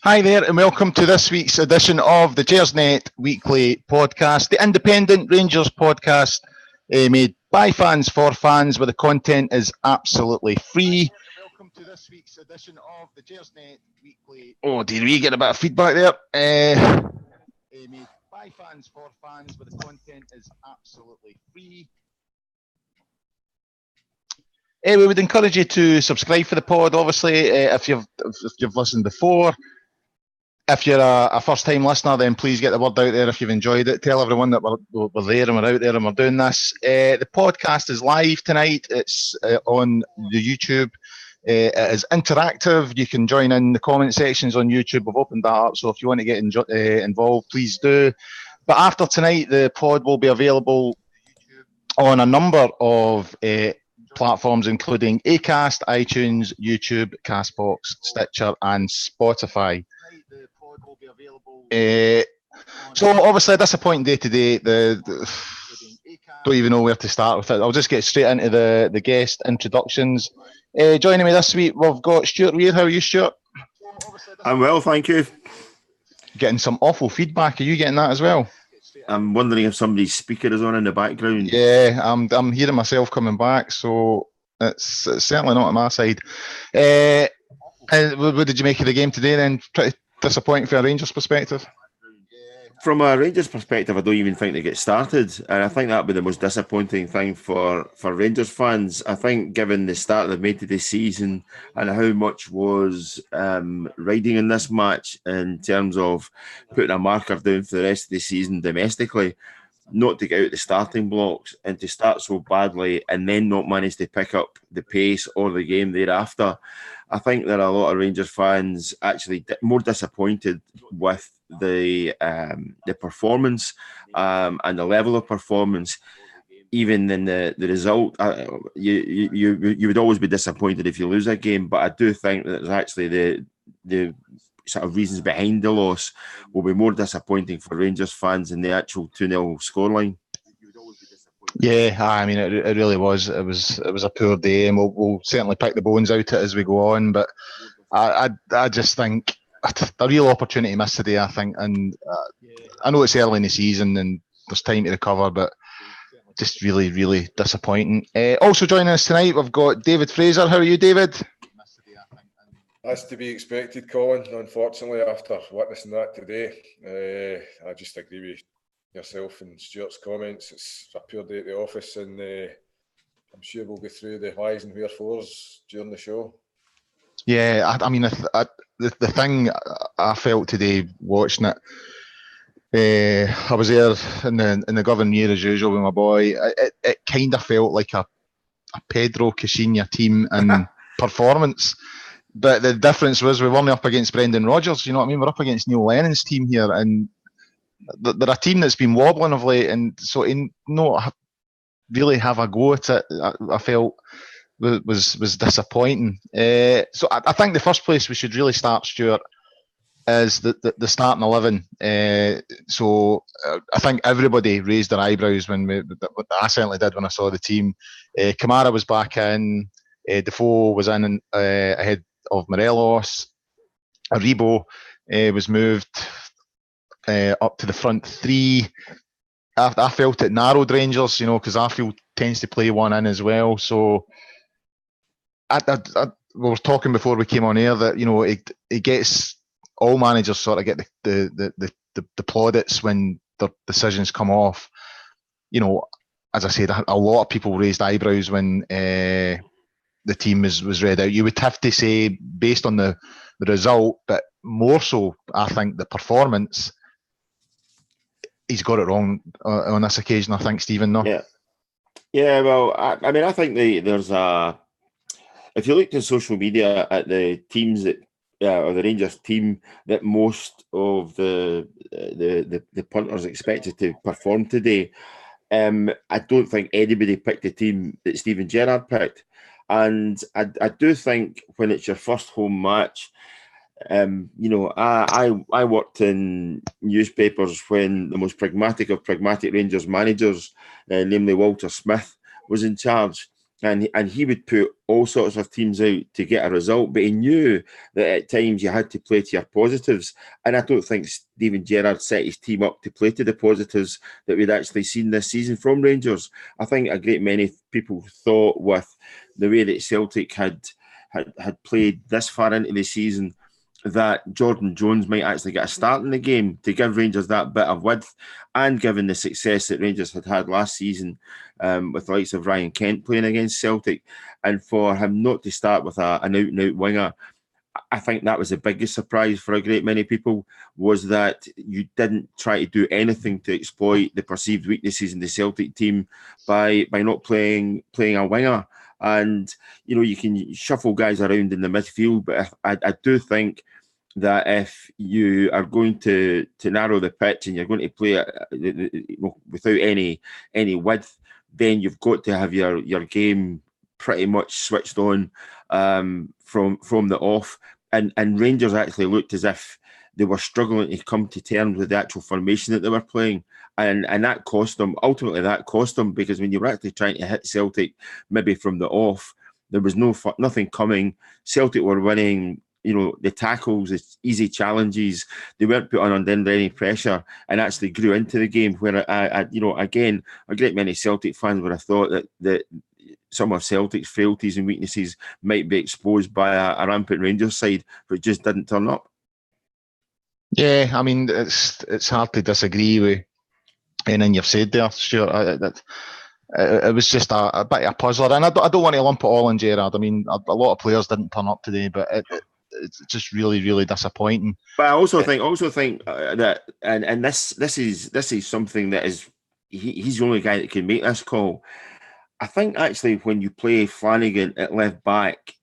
Hi there, and welcome to this week's edition of the Gersnet Weekly Podcast, the independent Rangers podcast made by fans for fans, where the content is absolutely free. Welcome to this week's edition of the Gersnet Weekly. Oh, did we get a bit of feedback there? Made by fans for fans, where the content is absolutely free. We would encourage you to subscribe for the pod, obviously, if you've listened before. If you're a first-time listener, then please get the word out there if you've enjoyed it. Tell everyone that we're there and we're out there and we're doing this. The podcast is live tonight. It's on the YouTube. It is interactive. You can join in the comment sections on YouTube. We've opened that up, so if you want to get involved, please do. But after tonight, the pod will be available on a number of platforms, including Acast, iTunes, YouTube, Castbox, Stitcher, and Spotify. So obviously a disappointing day today. Don't even know where to start with it. I'll just get straight into the guest introductions. Joining me this week, we've got Stewart Weir. How are you, Stewart? I'm well, thank you. Getting some awful feedback. Are you getting that as well? I'm wondering if somebody's speaker is on in the background. Yeah, I'm hearing myself coming back, so it's certainly not on my side. What did you make of the game today then? Pretty disappointing from a Rangers perspective? From a Rangers perspective, I don't even think they get started. And I think that would be the most disappointing thing for Rangers fans. I think given the start they've made to this season and how much was riding in this match in terms of putting a marker down for the rest of the season domestically, not to get out the starting blocks and to start so badly and then not manage to pick up the pace or the game thereafter. I think there are a lot of Rangers fans actually more disappointed with the performance and the level of performance, even than the result. You would always be disappointed if you lose a game, but I do think that there's actually the sort of reasons behind the loss will be more disappointing for Rangers fans than the actual 2-0 scoreline. Yeah, I mean, it really was. It was a poor day, and we'll certainly pick the bones out it as we go on. But I just think a real opportunity missed today, I think. And I know it's early in the season and there's time to recover, but just really, really disappointing. Also joining us tonight, we've got David Fraser. How are you, David? That's to be expected, Colin. Unfortunately, after witnessing that today, I just agree with yourself and Stuart's comments. It's a pure day at the office, and I'm sure we'll go through the whys and wherefores during the show. Yeah, I mean, the thing I felt today watching it, I was there in the Govan Muir as usual with my boy. It kind of felt like a Pedro Caixinha team in performance. But the difference was we weren't up against Brendan Rodgers, you know what I mean? We're up against Neil Lennon's team here, and they're a team that's been wobbling of late, and so to not really have a go at it, I felt was disappointing. So I think the first place we should really start, Stuart, is the starting 11. So I think everybody raised their eyebrows when I certainly did when I saw the team. Kamara was back in, Defoe was in ahead of Morelos. Aribo was moved up to the front three. I felt it narrowed Rangers, you know, because Arfield tends to play one in as well. So we were talking before we came on air that, you know, it gets, all managers sort of get the plaudits when their decisions come off. You know, as I said, a lot of people raised eyebrows when the team was read out. You would have to say based on the result, but more so, I think the performance. He's got it wrong on this occasion, I think, Steven. No. Yeah. Well, I mean, I think there's a. If you looked at social media at the teams that, or the Rangers team that most of the punters expected to perform today, I don't think anybody picked the team that Steven Gerrard picked. And I do think when it's your first home match, you know, I worked in newspapers when the most pragmatic of pragmatic Rangers managers, namely Walter Smith, was in charge. and he would put all sorts of teams out to get a result, but he knew that at times you had to play to your positives. And I don't think Steven Gerrard set his team up to play to the positives that we'd actually seen this season from Rangers. I think a great many people thought, with the way that Celtic had played this far into the season, that Jordan Jones might actually get a start in the game to give Rangers that bit of width, and given the success that Rangers had last season with the likes of Ryan Kent playing against Celtic, and for him not to start with an out-and-out winger, I think that was the biggest surprise for a great many people, was that you didn't try to do anything to exploit the perceived weaknesses in the Celtic team by not playing a winger. And, you know, you can shuffle guys around in the midfield, but I do think that if you are going to narrow the pitch and you're going to play without any width, then you've got to have your game pretty much switched on from the off. And Rangers actually looked as if they were struggling to come to terms with the actual formation that they were playing. And that cost them. Ultimately, that cost them, because when you were actually trying to hit Celtic, maybe from the off, there was nothing coming. Celtic were winning, you know, the tackles, the easy challenges. They weren't put under any pressure, and actually grew into the game. Where again, a great many Celtic fans would have thought that some of Celtic's frailties and weaknesses might be exposed by a rampant Rangers side, but just didn't turn up. Yeah, I mean, it's hard to disagree with anything you've said there, Stuart. It was just a bit of a puzzler, and I don't want to lump it all on Gerrard. I mean, a lot of players didn't turn up today, but it's just really, really disappointing. But I also think that, and this is something that is, he's the only guy that can make this call. I think actually when you play Flanagan at left back,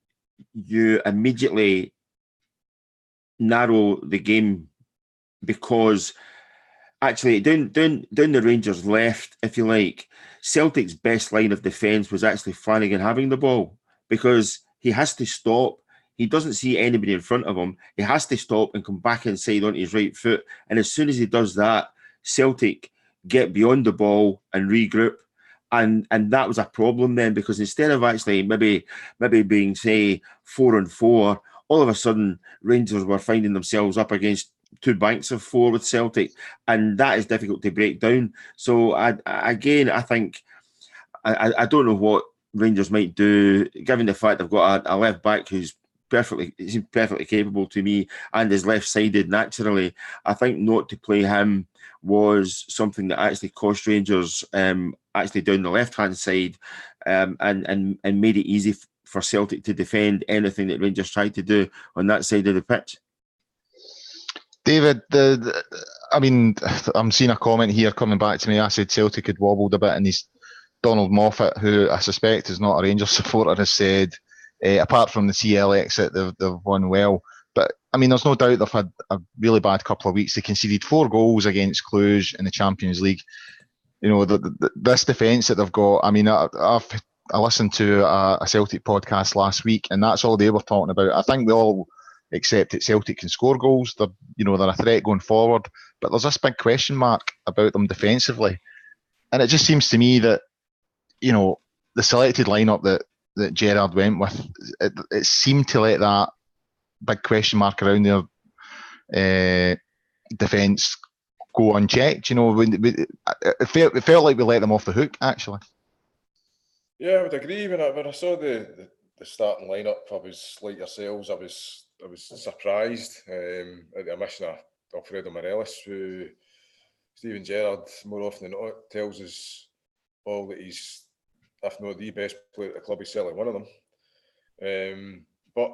you immediately narrow the game, because actually down the Rangers left, if you like, Celtic's best line of defence was actually Flanagan having the ball, because he has to stop. He doesn't see anybody in front of him. He has to stop and come back inside on his right foot. And as soon as he does that, Celtic get beyond the ball and regroup. And that was a problem then, because instead of actually maybe being, say, 4-4, all of a sudden Rangers were finding themselves up against two banks of four with Celtic, and that is difficult to break down. So I think I don't know what Rangers might do, given the fact they've got a left back who's perfectly capable to me and is left-sided naturally. I think not to play him was something that actually cost Rangers actually down the left-hand side, and made it easy for Celtic to defend anything that Rangers tried to do on that side of the pitch. David, I mean, I'm seeing a comment here coming back to me. I said Celtic had wobbled a bit, and Donald Moffat, who I suspect is not a Rangers supporter, has said, apart from the CL exit, they've won well. But, I mean, there's no doubt they've had a really bad couple of weeks. They conceded 4 goals against Cluj in the Champions League. You know, this defence that they've got, I mean, I listened to a Celtic podcast last week, and that's all they were talking about. I think we all accept that Celtic can score goals. They're a threat going forward. But there's this big question mark about them defensively. And it just seems to me that, you know, the selected lineup that Gerrard went with, it seemed to let that big question mark around their defence go unchecked. You know, it felt like we let them off the hook, actually. Yeah, I would agree. When I saw the starting lineup, I was like yourselves. I was surprised at the omission of Alfredo Morelos, who Steven Gerrard more often than not tells us all that he's, if not the best player at the club, he's certainly one of them. But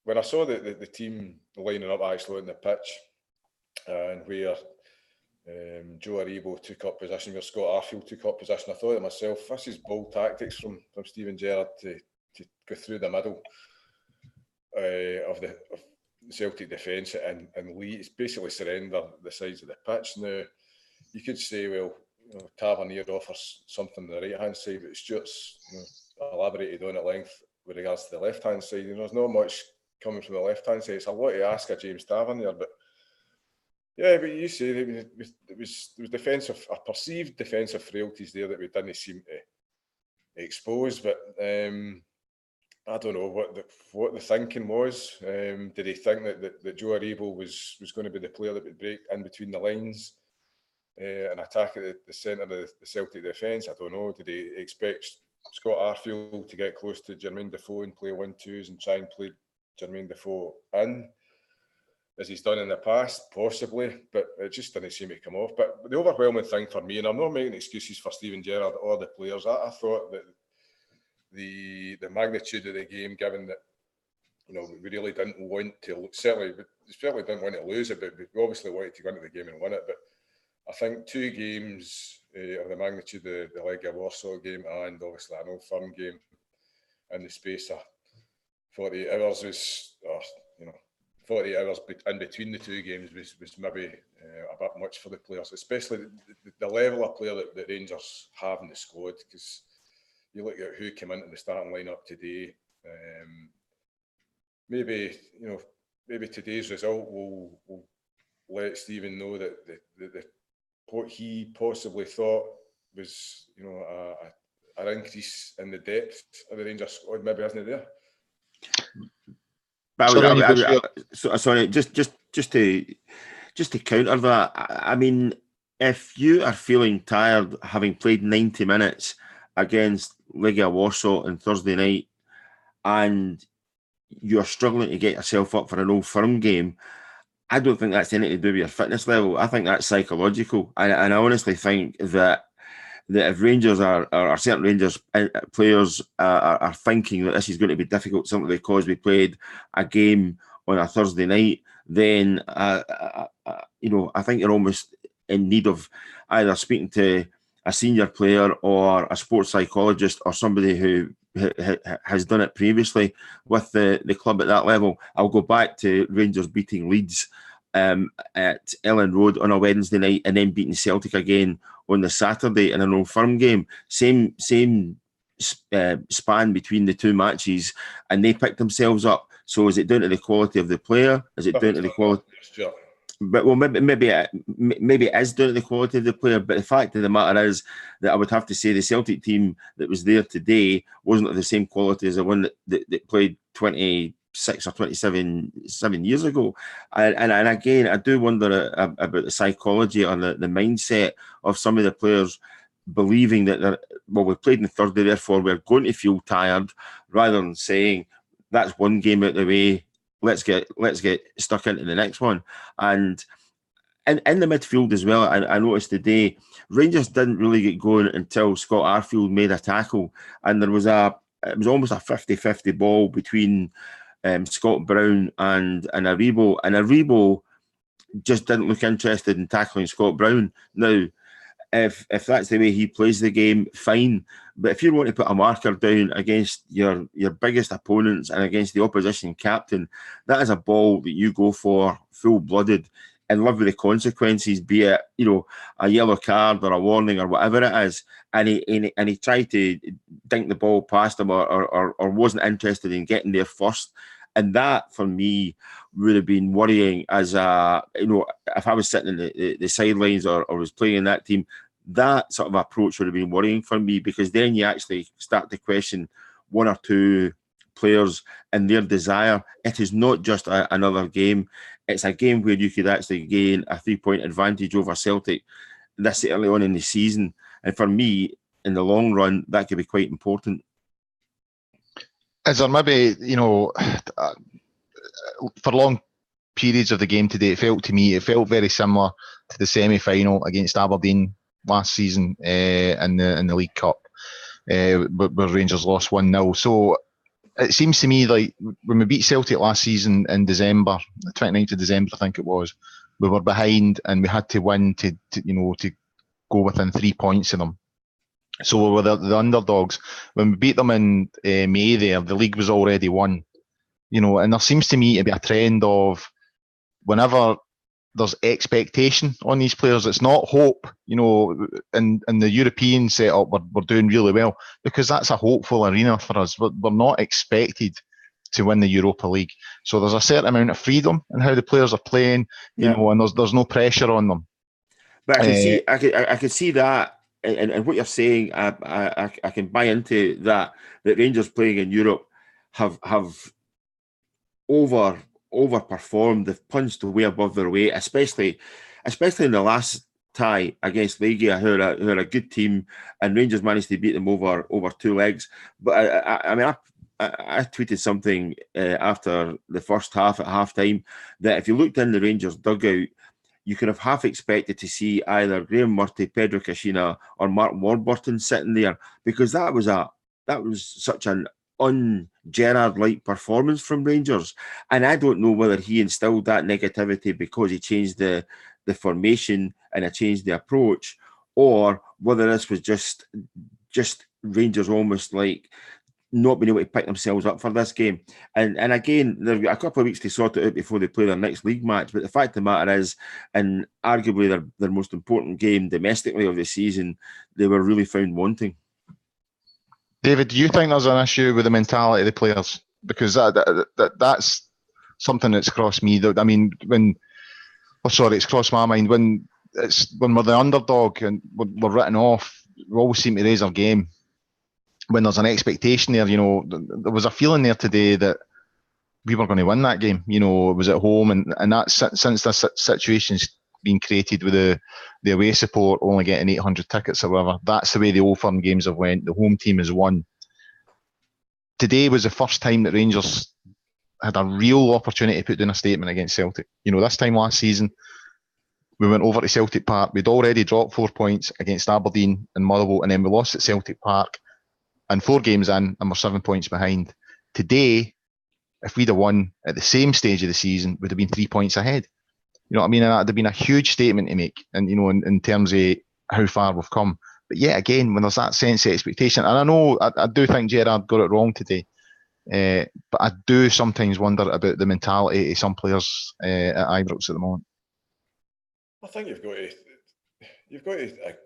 when I saw the team lining up actually on the pitch, and where Joe Aribo took up position, where Scott Arfield took up position, I thought to myself, this is bold tactics from Steven Gerrard to go through the middle of the Celtic defence and basically surrender the sides of the pitch. Now, you could say, well, Tavernier offers something on the right-hand side, but Stewart's elaborated on at length with regards to the left-hand side. There's not much coming from the left-hand side. It's a lot to ask of James Tavernier, but yeah, but you say there was defensive, a perceived defensive frailties there that we didn't seem exposed. But I don't know what the thinking was. Did he think that Joe Aribo was going to be the player that would break in between the lines and attack at the centre of the Celtic defence? I don't know. Did he expect Scott Arfield to get close to Jermaine Defoe and play 1-2s and try and play Jermaine Defoe in, as he's done in the past? Possibly, but it just didn't seem to come off. But the overwhelming thing for me, and I'm not making excuses for Steven Gerrard or the players, I thought that the magnitude of the game, given that we really didn't want to, certainly didn't want to lose it, but we obviously wanted to go into the game and win it. But I think 2 games of the magnitude of the Legia Warsaw game and obviously an Old Firm game in the space of 48 hours was, 48 hours in between the 2 games was maybe a bit much for the players, especially the level of player that Rangers have in the squad. Because you look at who came into the starting lineup today. Maybe today's result will let Steven know that what he possibly thought was an increase in the depth of the Rangers squad maybe isn't there. Sorry, just to counter that, I mean, if you are feeling tired having played 90 minutes against Legia Warsaw on Thursday night and you're struggling to get yourself up for an Old Firm game, I don't think that's anything to do with your fitness level. I think that's psychological. And I honestly think that if Rangers or certain Rangers players are thinking that this is going to be difficult simply because we played a game on a Thursday night, then I think you're almost in need of either speaking to a senior player or a sports psychologist or somebody who has done it previously with the club at that level. I'll go back to Rangers beating Leeds at Ellen Road on a Wednesday night and then beating Celtic again on the Saturday in an Old Firm game. Same span between the 2 matches, and they picked themselves up. So is it down to the quality of the player? Is it down to the quality? Sure. But maybe it is down to the quality of the player. But the fact of the matter is that I would have to say the Celtic team that was there today wasn't of the same quality as the one that played 26 or 27 years ago. And again, I do wonder about the psychology or the mindset of some of the players believing that we played on Thursday, therefore we're going to feel tired, rather than saying that's one game out of the way. Let's get stuck into the next one. And in the midfield as well, I noticed today, Rangers didn't really get going until Scott Arfield made a tackle. And it was almost a 50-50 ball between Scott Brown and Aribo. And Aribo just didn't look interested in tackling Scott Brown. Now, if that's the way he plays the game, fine. But if you want to put a marker down against your biggest opponents and against the opposition captain, that is a ball that you go for full-blooded and live with the consequences, be it a yellow card or a warning or whatever it is. And he tried to dink the ball past him or wasn't interested in getting there first. And that, for me, would have been worrying as if I was sitting in the sidelines or was playing in that team, that sort of approach would have been worrying for me, because then you actually start to question one or two players and their desire. It is not just another game. It's a game where you could actually gain a 3-point advantage over Celtic this early on in the season. And for me, in the long run, that could be quite important. Is there maybe, for long periods of the game today, it felt very similar to the semi-final against Aberdeen last season in the League Cup, where Rangers lost 1-0. So it seems to me like when we beat Celtic last season in December, the 29th of December, I think it was, we were behind and we had to win to go within 3 points of them. So we were the underdogs. When we beat them in May there, the league was already won. And there seems to me to be a trend of whenever there's expectation on these players, it's not hope. In the European setup, we're doing really well because that's a hopeful arena for us. We're not expected to win the Europa League. So there's a certain amount of freedom in how the players are playing, and there's no pressure on them. But I could see that and what you're saying, I can buy into that Rangers playing in Europe have overperformed. They've punched way above their weight, especially in the last tie against Legia, who are a good team, and Rangers managed to beat them over 2 legs. But I tweeted something after the first half at halftime that if you looked in the Rangers dugout, you could have half expected to see either Graham Murty, Pedro Caixinha, or Mark Warburton sitting there, because that was such an un-Gerrard-like performance from Rangers. And I don't know whether he instilled that negativity because he changed the formation and changed the approach, or whether this was just Rangers almost like not being able to pick themselves up for this game. And again, they've got a couple of weeks to sort it out before they play their next league match. But the fact of the matter is, in arguably their most important game domestically of the season, they were really found wanting. David, do you think there's an issue with the mentality of the players? Because that's something that's crossed me. I mean, it's crossed my mind when we're the underdog and we're written off. We always seem to raise our game when there's an expectation there. There was a feeling there today that we were going to win that game. It was at home, and that since this situation's been created with the away support only getting 800 tickets or whatever, that's the way the Old Firm games have went. The home team has won. Today was the first time that Rangers had a real opportunity to put down a statement against Celtic. This time last season, we went over to Celtic Park. We'd already dropped 4 points against Aberdeen and Motherwell, and then we lost at Celtic Park. And 4 games in, and we're 7 points behind. Today, if we'd have won at the same stage of the season, we'd have been 3 points ahead. You know what I mean? And that'd have been a huge statement to make, and in terms of how far we've come. But yet again, when there's that sense of expectation, and I know I do think Gerrard got it wrong today, but I do sometimes wonder about the mentality of some players at Ibrox at the moment. I think you've got to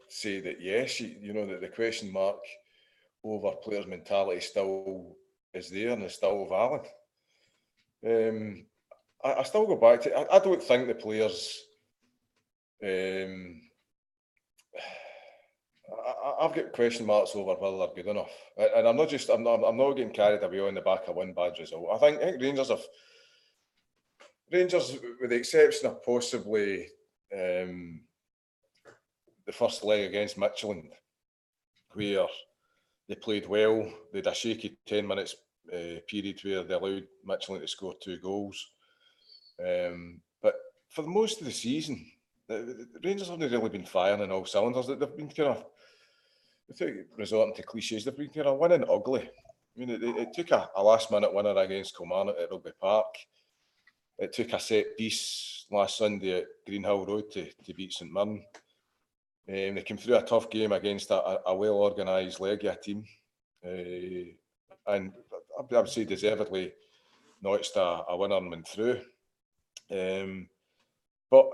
say that yes, that the question mark over players' mentality still is there and is still valid. I still go back to, I don't think the players, I've got question marks over whether they're good enough, and I'm not getting carried away on the back of one bad result. I think Rangers, with the exception of possibly the first leg against Midtjylland, where they played well. They had a shaky 10 minutes period where they allowed Midtjylland to score 2 goals. But for most of the season, the Rangers haven't really been firing on all cylinders. They've been without resorting to cliches, they've been winning ugly. I mean, it took a last-minute winner against Kilmarnock at Rugby Park. It took a set piece last Sunday at Greenhill Road to beat St Mirren. They came through a tough game against a well-organised Legia team. And I would say deservedly notched a winner and went through. But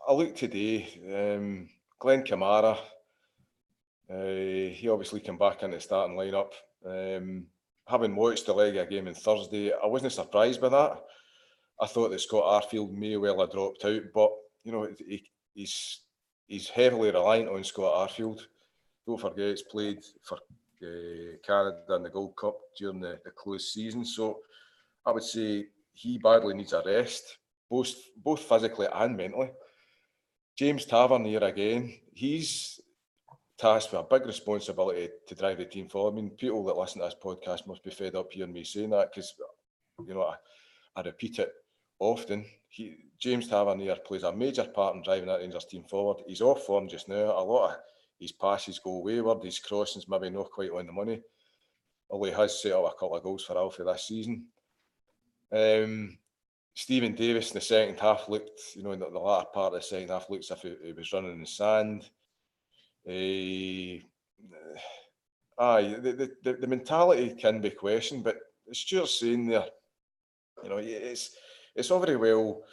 I look today, Glenn Kamara, he obviously came back into the starting lineup. Having watched the Legia game on Thursday, I wasn't surprised by that. I thought that Scott Arfield may well have dropped out, but he's heavily reliant on Scott Arfield. Don't forget, he's played for Canada in the Gold Cup during the closed season, so I would say he badly needs a rest, both physically and mentally. James Tavernier again, he's tasked with a big responsibility to drive the team forward. I mean, people that listen to this podcast must be fed up hearing me saying that, because I repeat it often. James Tavernier plays a major part in driving that Rangers team forward. He's off form just now. A lot of his passes go wayward. His crossings maybe not quite on the money, although he has set up a couple of goals for Alfie this season. Steven Davis in the second half looked, in the latter part of the second half, looked as if he was running in the sand. The mentality can be questioned, but as Stuart's saying there, it's all very well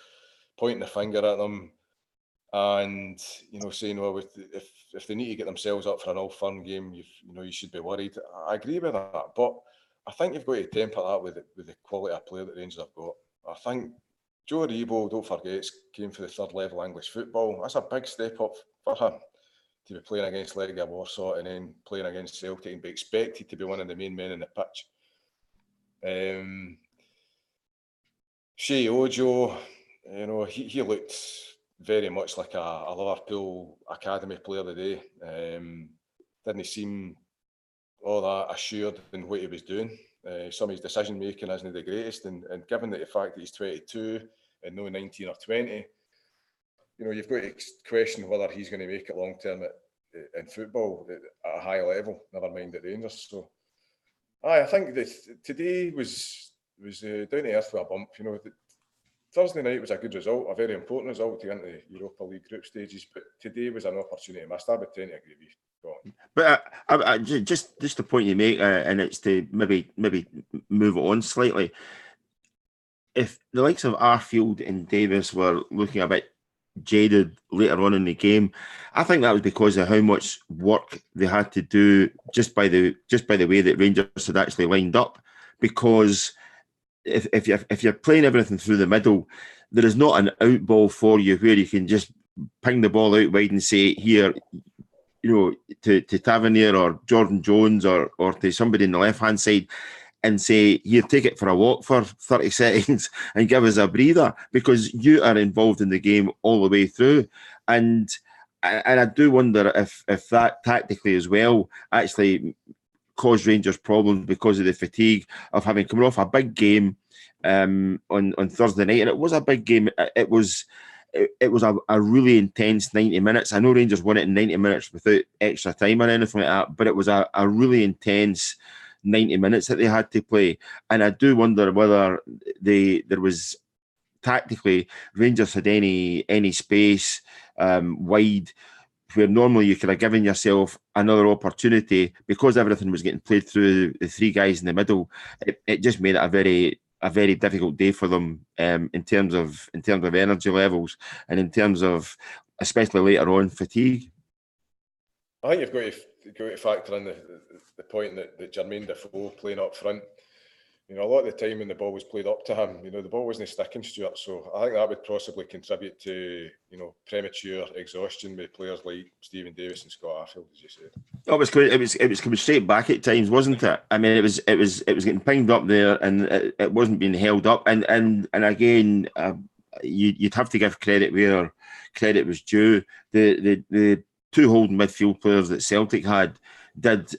pointing the finger at them and saying, well, if they need to get themselves up for an Old Firm game, you should be worried. I agree with that, but I think you've got to temper that with the quality of player that Rangers have got. I think Joe Rebo, don't forget, came for the third level English football. That's a big step up for him to be playing against Legia Warsaw and then playing against Celtic and be expected to be one of the main men in the pitch. Shea Ojo, he looked very much like a Liverpool academy player today. Didn't seem all that assured in what he was doing. Some of his decision making isn't the greatest, and given the fact that he's 22 and no 19 or 20, you've got to question whether he's going to make it long term in football at a high level. Never mind at Rangers. So, I think that today was down to earth with a bump. Thursday night was a good result, a very important result to get into the Europa League Group Stages. But today was an opportunity missed. I would tend to agree with you. But I just the point you make, and it's to maybe move on slightly. If the likes of Arfield and Davis were looking a bit jaded later on in the game, I think that was because of how much work they had to do just by the way that Rangers had actually lined up. Because if you're playing everything through the middle, there is not an out ball for you where you can just ping the ball out wide and say, here, to Tavernier or Jordan Jones or to somebody in the left-hand side and say, here, take it for a walk for 30 seconds and give us a breather, because you are involved in the game all the way through. And I do wonder if that tactically as well actually caused Rangers problems because of the fatigue of having come off a big game on Thursday night. And it was a big game. It was a really intense 90 minutes. I know Rangers won it in 90 minutes without extra time or anything like that, but it was a really intense 90 minutes that they had to play. And I do wonder whether there was tactically Rangers had any space wide where normally you could have given yourself another opportunity, because everything was getting played through the three guys in the middle. It just made it a very difficult day for them in terms of energy levels and in terms of, especially later on, fatigue. I think you've got to factor in the point that Jermaine Defoe playing up front. A lot of the time when the ball was played up to him, the ball wasn't sticking, Stuart. So I think that would possibly contribute to, premature exhaustion with players like Steven Davis and Scott Arfield, as you said. Oh, it was coming straight back at times, wasn't it? I mean, it was getting pinged up there, and it wasn't being held up. And again, you'd have to give credit where credit was due. The two holding midfield players that Celtic had did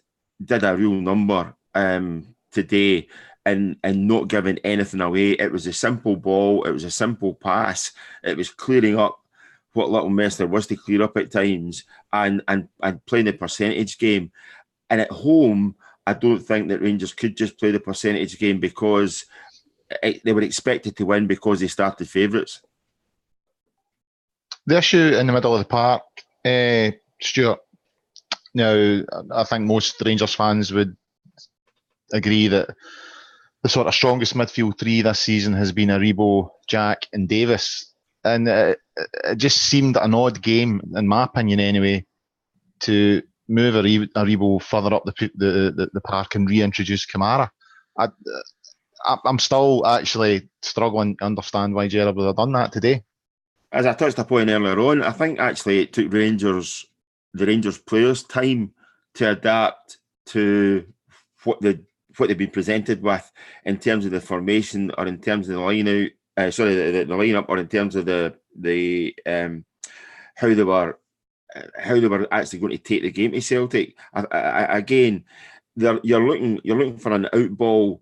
a real number today. And not giving anything away. It was a simple ball. It was a simple pass. It was clearing up what little mess there was to clear up at times, and playing the percentage game. And at home, I don't think that Rangers could just play the percentage game because they were expected to win because they started favourites. The issue in the middle of the park, Stuart. Now, I think most Rangers fans would agree that the sort of strongest midfield three this season has been Aribo, Jack and Davis. And it just seemed an odd game, in my opinion anyway, to move Aribo further up the park and reintroduce Kamara. I'm still actually struggling to understand why Gerrard would have done that today. As I touched upon earlier on, I think actually it took the Rangers players time to adapt to what they've been presented with in terms of the formation or in terms of the line out. The lineup, or in terms of the how they were actually going to take the game to Celtic. Again, you're looking for an out ball,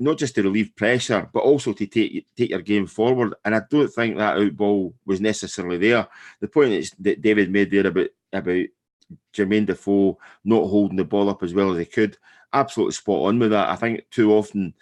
not just to relieve pressure, but also to take your game forward. And I don't think that out ball was necessarily there. The point that David made there about Jermaine Defoe not holding the ball up as well as he could, absolutely spot on with that. I think too often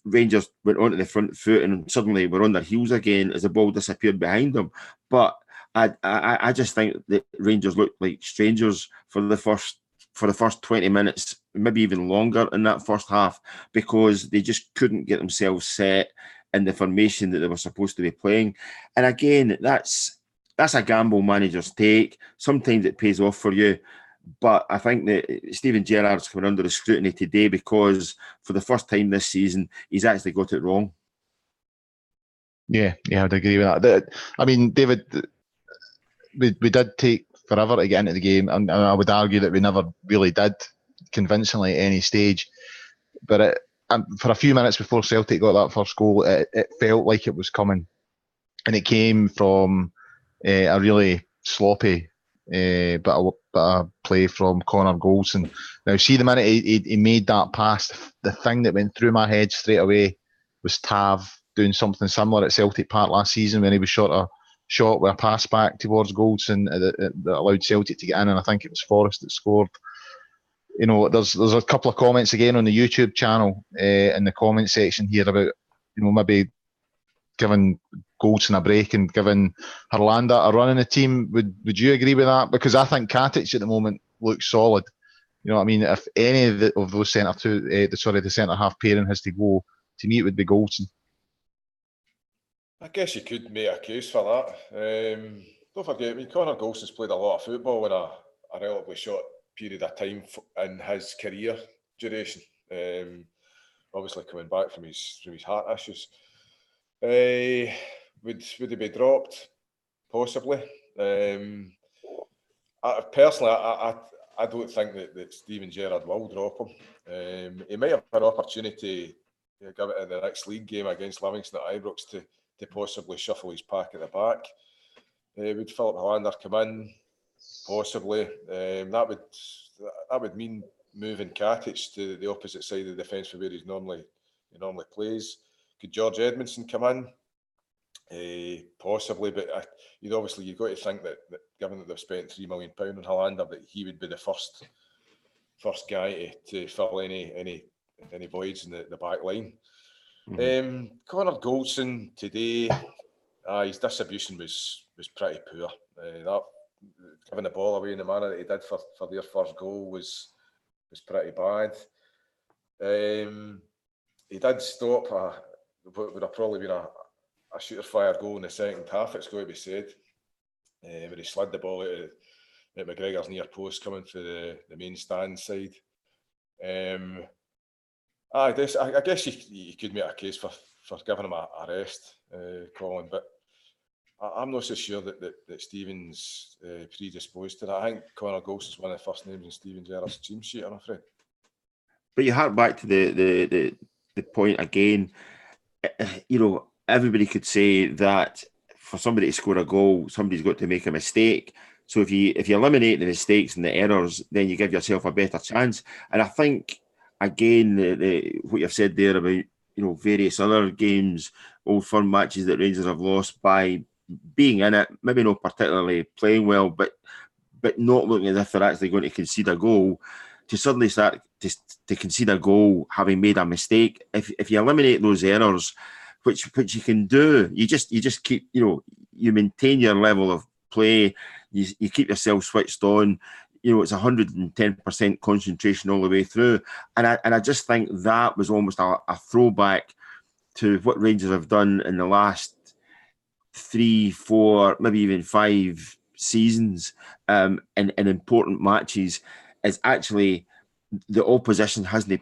Rangers went onto the front foot and suddenly were on their heels again as the ball disappeared behind them. But I just think that Rangers looked like strangers for the first 20 minutes, maybe even longer in that first half, because they just couldn't get themselves set in the formation that they were supposed to be playing. And again, that's a gamble managers take. Sometimes it pays off for you. But I think that Steven Gerrard's coming under the scrutiny today because for the first time this season, he's actually got it wrong. Yeah, I'd agree with that. I mean, David, we did take forever to get into the game, and I would argue that we never really did convincingly at any stage. But for a few minutes before Celtic got that first goal, it felt like it was coming, and it came from a really sloppy bit of play from Connor Goldson. Now, see, the minute he made that pass, the thing that went through my head straight away was Tav doing something similar at Celtic Park last season when he was shot with a pass back towards Goldson that allowed Celtic to get in, and I think it was Forrest that scored. There's a couple of comments again on the YouTube channel in the comment section here about maybe giving Goldson a break and giving Hurlanda a run in the team. Would you agree with that? Because I think Katic at the moment looks solid. You know what I mean? If any of those the centre half pairing has to go, to me it would be Goldson. I guess you could make a case for that. Don't forget, Connor Goldson's played a lot of football in a relatively short period of time in his career duration. Obviously coming back from his heart issues. Would he be dropped? Possibly. Personally, I don't think that Steven Gerrard will drop him. He might have an opportunity to give it in the next league game against Livingston at Ibrox to possibly shuffle his pack at the back. Would Philip Helander come in? Possibly. That would mean moving Katic to the opposite side of the defence for where he normally plays. Could George Edmondson come in? Possibly, but you've got to think that given that they've spent £3 million on Helander, that he would be the first guy to fill any voids in the back line. Mm-hmm. Connor Goldson today, his distribution was pretty poor. Giving the ball away in the manner that he did for their first goal was pretty bad. He did stop what would have probably been a shooter-fire goal in the second half, it's got to be said. Where he slid the ball out at McGregor's near post coming for the main stand side. I guess you could make a case for giving him a rest, Colin, but I'm not so sure that Stephen's predisposed to that. I think Connor Goldson's one of the first names in Steven Gerrard's team sheet, I'm afraid. But you hark back to the point again. Everybody could say that for somebody to score a goal, somebody's got to make a mistake. So if you eliminate the mistakes and the errors, then you give yourself a better chance. And I think, again, what you've said there about various other games, old firm matches that Rangers have lost by being in it, maybe not particularly playing well, but not looking as if they're actually going to concede a goal, to suddenly start to concede a goal having made a mistake. If you eliminate those errors, which you can do, you just keep, you maintain your level of play, you keep yourself switched on. It's 110% concentration all the way through. And I just think that was almost a throwback to what Rangers have done in the last 3, 4, maybe even 5 seasons in important matches, is actually the opposition hasn't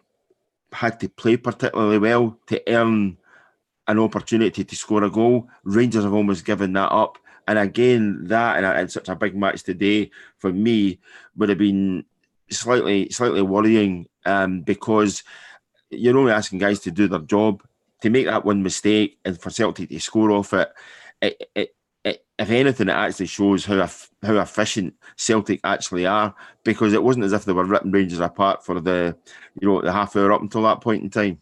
had to play particularly well to earn an opportunity to score a goal. Rangers have almost given that up. And again, that in such a big match today, for me, would have been slightly worrying, because you're only asking guys to do their job. To make that one mistake and for Celtic to score off it, if anything, it actually shows how efficient Celtic actually are, because it wasn't as if they were ripping Rangers apart for the half hour up until that point in time.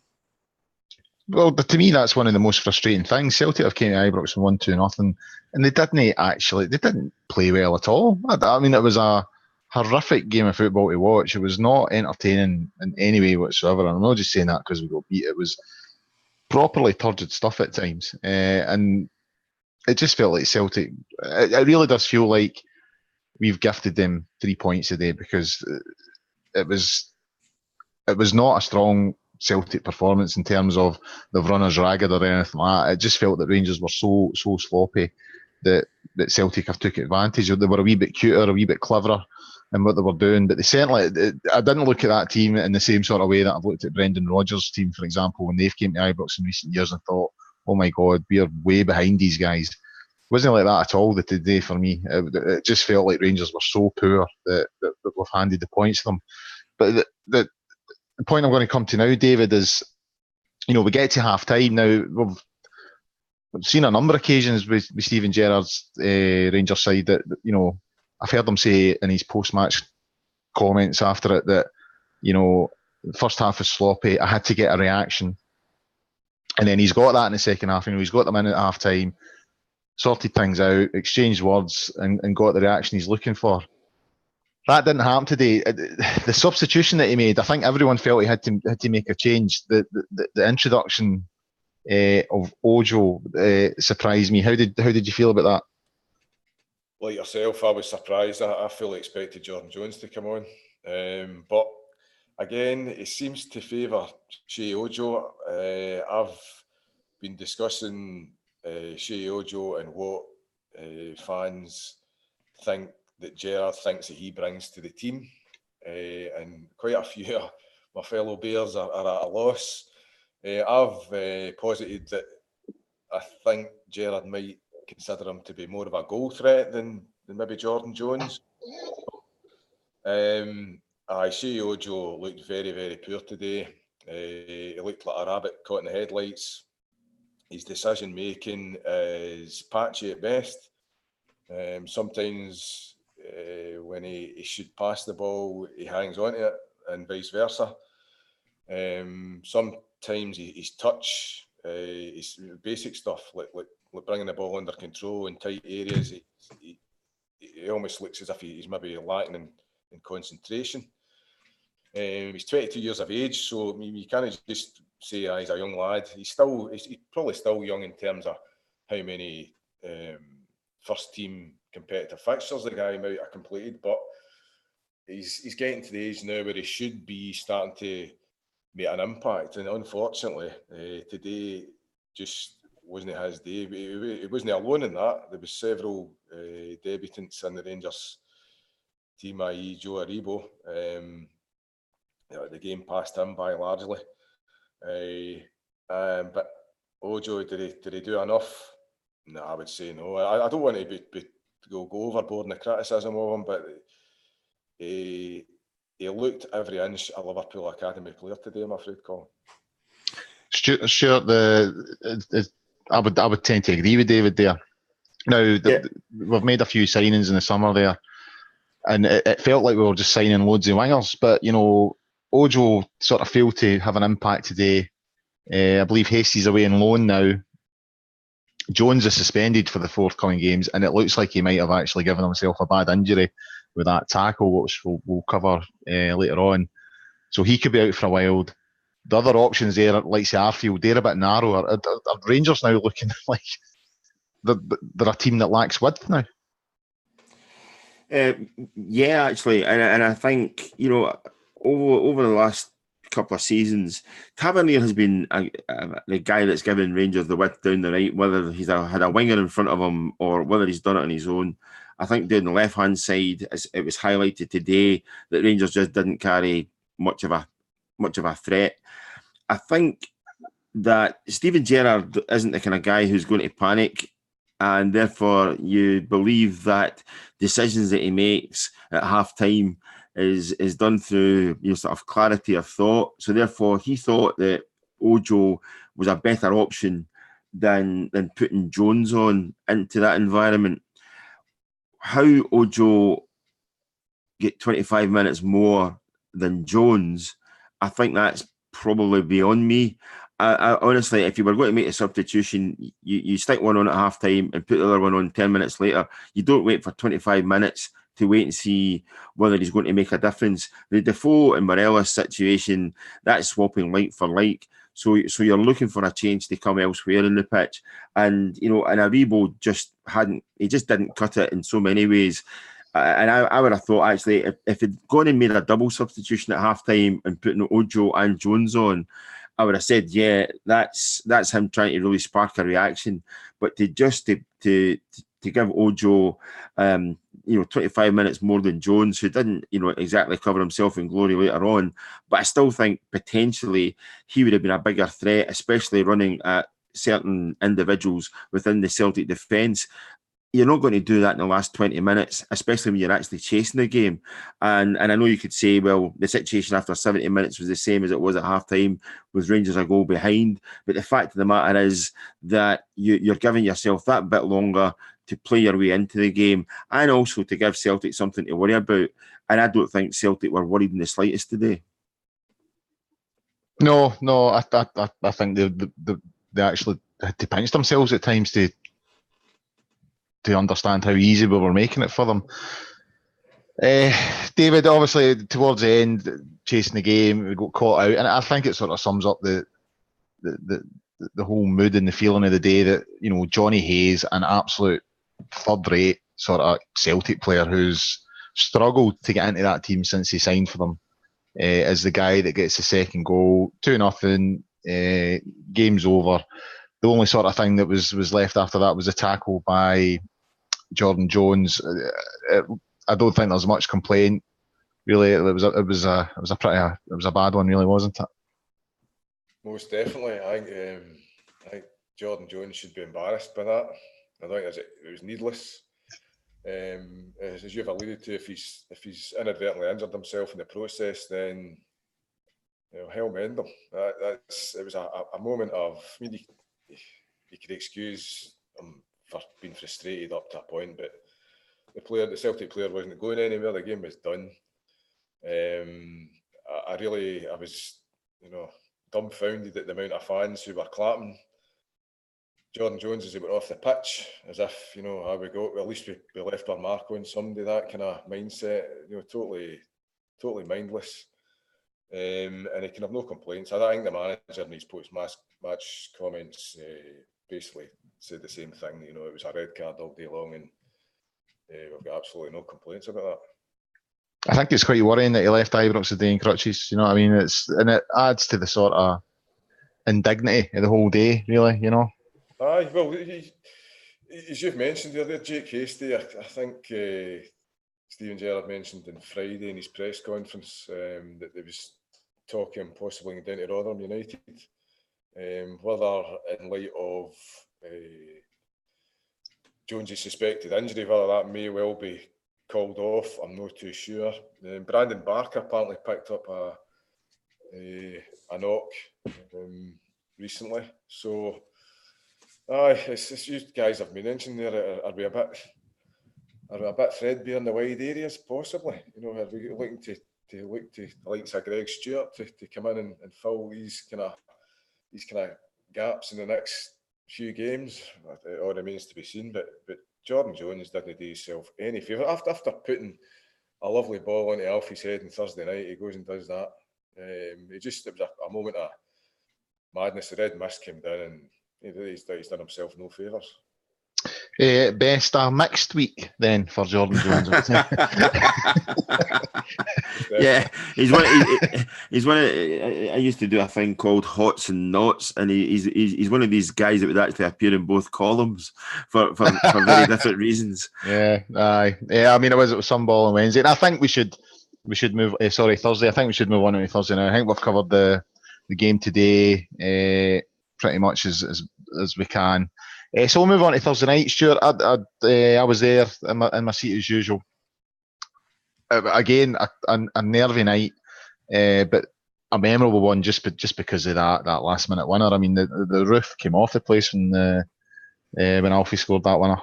Well, but to me, that's one of the most frustrating things. Celtic have came to Ibrox and won 2-0, and they didn't play well at all. I mean, it was a horrific game of football to watch. It was not entertaining in any way whatsoever. And I'm not just saying that because we got beat. It was properly turgid stuff at times, and it just felt like Celtic. It really does feel like we've gifted them 3 points a day, because it was not a strong Celtic performance in terms of they've run us ragged or anything like that. It just felt that Rangers were so sloppy that Celtic have took advantage. They were a wee bit cuter, a wee bit cleverer in what they were doing, but they certainly. I didn't look at that team in the same sort of way that I've looked at Brendan Rodgers' team, for example, when they've came to Ibrox in recent years and thought, "Oh my God, we are way behind these guys." wasn't like that at all today for me. It just felt like Rangers were so poor that we've handed the points to them. But the point I'm going to come to now, David, is, we get to half time now. We've seen a number of occasions with Steven Gerrard's Rangers side that, I've heard him say in his post-match comments after it that, the first half was sloppy. I had to get a reaction. And then he's got that in the second half. He's got them in at half time, sorted things out, exchanged words, and got the reaction he's looking for. That didn't happen today. The substitution that he made, I think everyone felt he had to make a change. The introduction of Ojo surprised me. How did you feel about that? Like yourself, I was surprised. I fully expected Jordan Jones to come on, but again, it seems to favour Shea Ojo. I've been discussing Shea Ojo and what fans think that Gerrard thinks that he brings to the team, and quite a few of my fellow Bears are at a loss. I've posited that I think Gerrard might consider him to be more of a goal threat than maybe Jordan Jones. Shea Ojo looked very, very poor today. He looked like a rabbit caught in the headlights. His decision making is patchy at best. Sometimes when he should pass the ball, he hangs on to it, and vice versa. Sometimes his touch, his basic stuff, like bringing the ball under control in tight areas, he almost looks as if he's maybe lacking in concentration. He's 22 years of age, so you can't just say he's a young lad. He's probably still young in terms of how many first team competitive fixtures the guy might have completed, but he's getting to the age now where he should be starting to make an impact. And unfortunately, today just wasn't his day. He wasn't alone in that. There was several debutants in the Rangers team, i.e. Joe Aribo. The game passed him by largely. But Ojo, did he do enough? No, I would say no. I don't want to go overboard in the criticism of him, but he looked every inch a Liverpool Academy player today, I'm afraid, Colin. Stuart, I would tend to agree with David there. Now, we've made a few signings in the summer there, and it felt like we were just signing loads of wingers, but, Ojo sort of failed to have an impact today. I believe Hastie's away on loan now. Jones is suspended for the forthcoming games, and it looks like he might have actually given himself a bad injury with that tackle, which we'll cover later on. So he could be out for a while. The other options there, like Arfield, they're a bit narrower. Are Rangers now looking like they're a team that lacks width now? Yeah, actually, and I think, over the last couple of seasons, Tavernier has been the guy that's given Rangers the width down the right, whether he's had a winger in front of him or whether he's done it on his own. I think down the left-hand side, it was highlighted today that Rangers just didn't carry much of a threat. I think that Steven Gerrard isn't the kind of guy who's going to panic, and therefore you believe that decisions that he makes at half-time is done through sort of clarity of thought. So therefore he thought that Ojo was a better option than putting Jones on into that environment. How Ojo get 25 minutes more than Jones, I think that's probably beyond me. I honestly, if you were going to make a substitution, you stick one on at half time and put the other one on 10 minutes later. You don't wait for 25 minutes to wait and see whether he's going to make a difference. The Defoe and Morelos situation, that's swapping like for like. So you're looking for a change to come elsewhere in the pitch. And, and Aribo just didn't cut it in so many ways. And I would have thought, actually, if he'd gone and made a double substitution at half-time and putting Ojo and Jones on, I would have said, yeah, that's him trying to really spark a reaction. But to give Ojo, 25 minutes more than Jones, who didn't, exactly cover himself in glory later on, but I still think potentially he would have been a bigger threat, especially running at certain individuals within the Celtic defence. you're not going to do that in the last 20 minutes, especially when you're actually chasing the game. And I know you could say, well, the situation after 70 minutes was the same as it was at half-time, with Rangers a goal behind. But the fact of the matter is that you're giving yourself that bit longer to play your way into the game, and also to give Celtic something to worry about. And I don't think Celtic were worried in the slightest today. No, I think they actually had to pinch themselves at times to understand how easy we were making it for them. David, obviously, towards the end, chasing the game, we got caught out, and I think it sort of sums up the whole mood and the feeling of the day that, you know, Johnny Hayes, an absolute third-rate sort of Celtic player who's struggled to get into that team since he signed for them, is the guy that gets the second goal, 2-0, game's over. The only sort of thing that was left after that was a tackle by Jordan Jones. I don't think there's much complaint. Really, it was a bad one, really, wasn't it? Most definitely. I think Jordan Jones should be embarrassed by that. I think it was needless. As you've alluded to, if he's inadvertently injured himself in the process, then, you know, hell mend him. It was a moment of, I mean, you could excuse him for being frustrated up to a point, but the Celtic player wasn't going anywhere. The game was done. I was, you know, dumbfounded at the amount of fans who were clapping Jordan Jones as he went off the pitch, as if, you know, how we go. Well, at least we left our mark on somebody. That kind of mindset, you know, totally mindless. And he can have no complaints. I think the manager in his post-match comments basically said the same thing. You know, it was a red card all day long, and we've got absolutely no complaints about that. I think it's quite worrying that he left Ibrox today in crutches. You know what I mean? It adds to the sort of indignity of the whole day, really. You know. Aye, well, as you've mentioned there, Jake Hasty, I think Steven Gerrard mentioned on Friday in his press conference that there was talking and possibly going down to Rotherham United. Whether in light of Jones's suspected injury, whether that may well be called off, I'm not too sure. Brandon Barker apparently picked up a knock recently. So, it's you guys have been mentioning there. Are we a bit threadbare in the wide areas? Possibly. You know, are we looking to look to the likes of Greg Stewart to come in and fill these kind of gaps in the next few games? It all remains to be seen. But Jordan Jones didn't do himself any favour. After putting a lovely ball into Alfie's head on Thursday night, he goes and does that. It was a moment of madness. The red mist came down, and he's done himself no favours. Best a mixed week then for Jordan Jones. Yeah, he's one of. I used to do a thing called Hots and Knots, and he's one of these guys that would actually appear in both columns for very different reasons. Yeah, aye, yeah. I mean, it was some ball on Wednesday, and I think we should move. Thursday. I think we should move on to Thursday now. I think we've covered the game today pretty much as we can. So we'll move on to Thursday night. Stuart, I was there in my seat as usual. Again, a nervy night, but a memorable one just because of that last minute winner. I mean, the roof came off the place when Alfie scored that winner.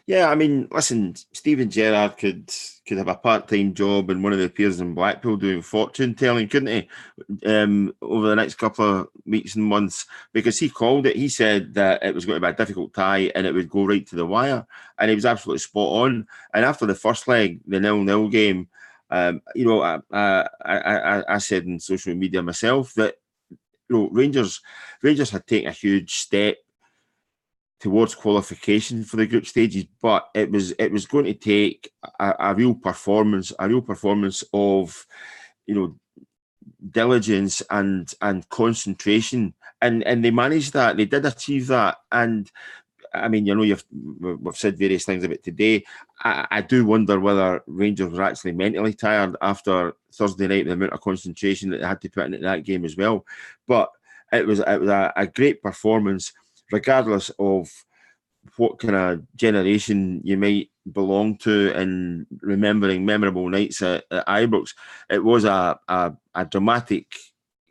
Yeah, I mean, listen, Steven Gerrard could have a part-time job in one of the piers in Blackpool doing fortune telling, couldn't he? Over the next couple of weeks and months, because he called it. He said that it was going to be a difficult tie and it would go right to the wire, and he was absolutely spot on. And after the first leg, the 0-0 game, you know, I said in social media myself that, you know, Rangers had taken a huge step towards qualification for the group stages, but it was going to take a real performance of, you know, diligence and concentration, and they managed that. They did achieve that. And I mean, you know, we've said various things about today. I do wonder whether Rangers were actually mentally tired after Thursday night, the amount of concentration that they had to put into that game as well. But it was a great performance, regardless of what kind of generation you might belong to and remembering memorable nights at Ibrox. It was a dramatic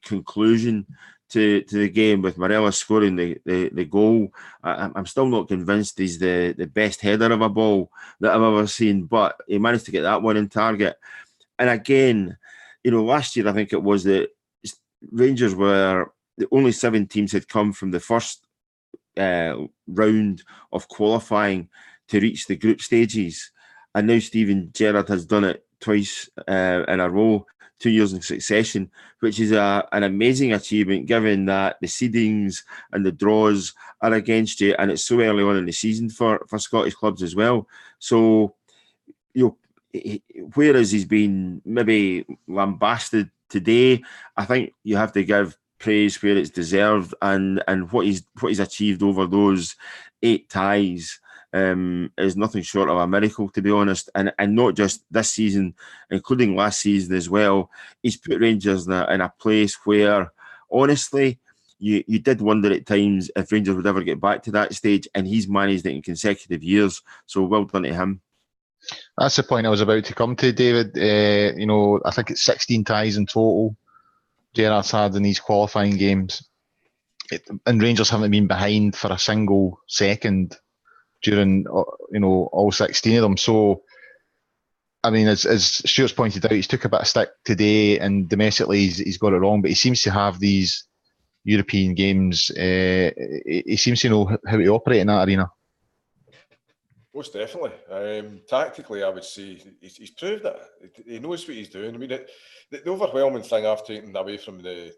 conclusion to the game with Morelos scoring the goal. I'm still not convinced he's the best header of a ball that I've ever seen, but he managed to get that one in target. And again, last year I think it was that Rangers were the only 7 teams had come from the first round of qualifying to reach the group stages, and now Steven Gerrard has done it twice in a row, 2 years in succession, which is an amazing achievement given that the seedings and the draws are against you, and it's so early on in the season for Scottish clubs as well. So, whereas he's been maybe lambasted today, I think you have to give praise where it's deserved, and what he's achieved over those 8 ties is nothing short of a miracle, to be honest. And not just this season, including last season as well. He's put Rangers in a place where, honestly, you did wonder at times if Rangers would ever get back to that stage, and he's managed it in consecutive years. So well done to him. That's the point I was about to come to, David. I think it's 16 ties in total Gerrard's had in these qualifying games. And Rangers haven't been behind for a single second during, all 16 of them. So, I mean, as Stuart's pointed out, he's took a bit of stick today, and domestically he's got it wrong, but he seems to have these European games. He seems to know how to operate in that arena. Most definitely. Tactically, I would say he's proved it. He knows what he's doing. I mean, the overwhelming thing I've taken away from the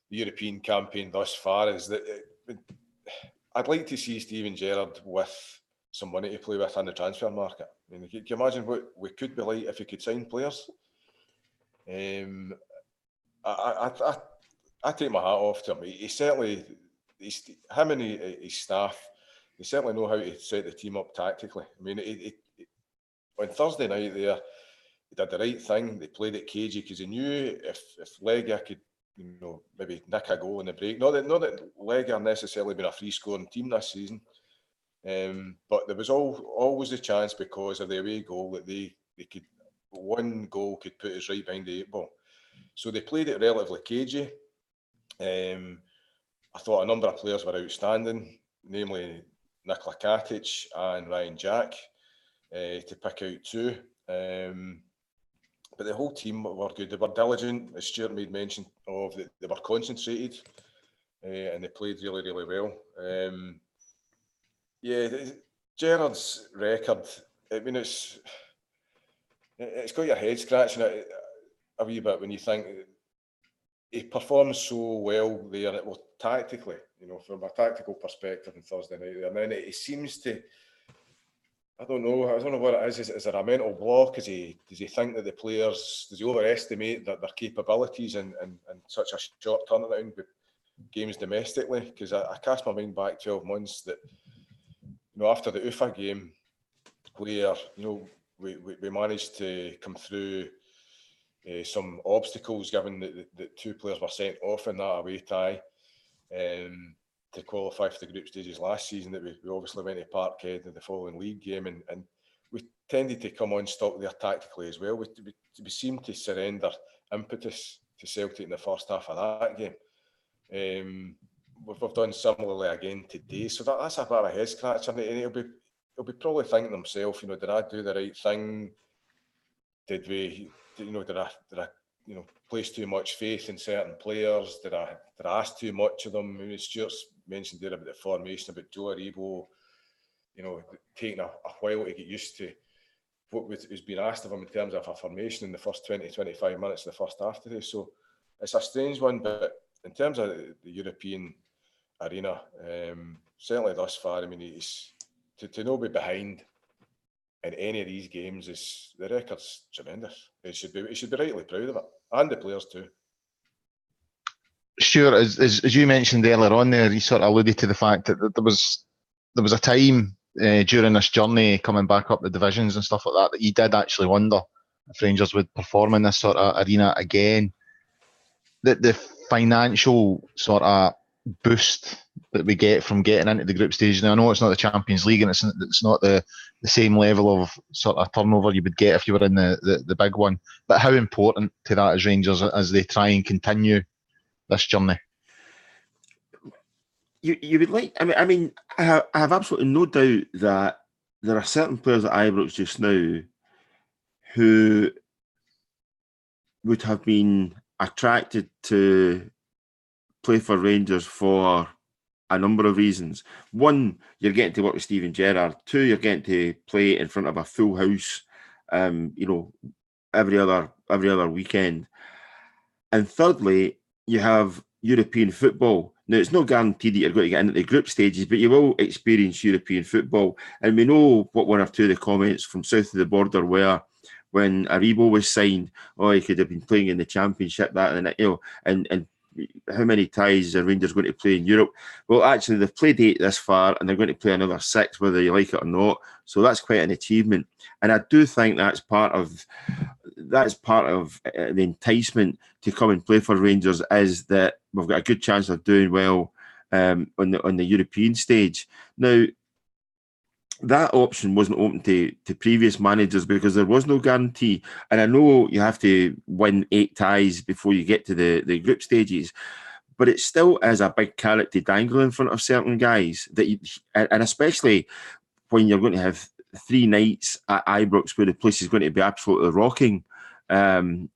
European campaign thus far is that I'd like to see Steven Gerrard with some money to play with in the transfer market. I mean, can you imagine what we could be like if he could sign players? I take my hat off to him. He certainly, him and his staff, they certainly know how to set the team up tactically. I mean, on Thursday night there, he did the right thing. They played it cagey because he knew if Legia could, maybe nick a goal in the break. Not that Legia necessarily been a free scoring team this season, but there was always a chance because of the away goal that they could, one goal could put us right behind the 8 ball. So they played it relatively cagey. I thought a number of players were outstanding, namely Nikola Katic and Ryan Jack, to pick out 2. But the whole team were good. They were diligent, as Stuart made mention of. They were concentrated, and they played really, really well. Gerrard's record, I mean, it's got your head scratching it a wee bit when you think he performs so well there. Well, tactically, from a tactical perspective on Thursday night there. And then it seems to, I don't know what it is. Is there a mental block? Does he think that the players, does he overestimate their capabilities in such a short turnaround with games domestically? Because I cast my mind back 12 months that, after the UFA game, where, we managed to come through some obstacles, given that 2 players were sent off in that away tie to qualify for the group stages last season, that we obviously went to Parkhead in the following league game, and we tended to come unstuck there tactically as well. We seemed to surrender impetus to Celtic in the first half of that game. We've done similarly again today, so that's a bit of a head scratcher, and he'll be probably thinking to himself, did I do the right thing? Did I place too much faith in certain players? Did I ask too much of them? I mean, Stuart's mentioned there about the formation, about Joe Aribo, taking a while to get used to what was being asked of him in terms of a formation in the first 20-25 minutes of the first half today. So it's a strange one, but in terms of the European arena, certainly thus far, I mean, he's to not be behind in any of these games, the record's tremendous. He should be rightly proud of it, and the players too. Sure, as you mentioned earlier on there, you sort of alluded to the fact that there was a time during this journey coming back up the divisions and stuff like that you did actually wonder if Rangers would perform in this sort of arena again. The financial sort of boost that we get from getting into the group stage. Now, I know it's not the Champions League and it's not the same level of sort of turnover you would get if you were in the big one. But how important to that is Rangers as they try and continue this journey? You would like. I mean, I have absolutely no doubt that there are certain players at Ibrox just now who would have been attracted to play for Rangers for a number of reasons. One, you're getting to work with Steven Gerrard. Two, you're getting to play in front of a full house, every other weekend. And thirdly, you have European football. Now, it's not guaranteed that you're going to get into the group stages, but you will experience European football. And we know what one or two of the comments from south of the border were when Aribo was signed. Oh, he could have been playing in the Championship, that and that, and how many ties are Rangers going to play in Europe? Well, actually, they've played 8 this far, and they're going to play another 6, whether you like it or not. So that's quite an achievement. And I do think that's part of the enticement to come and play for Rangers, is that we've got a good chance of doing well on the European stage. Now, that option wasn't open to previous managers because there was no guarantee. And I know you have to win 8 ties before you get to the group stages, but it still is a big carrot to dangle in front of certain guys, and especially when you're going to have 3 nights at Ibrox where the place is going to be absolutely rocking. And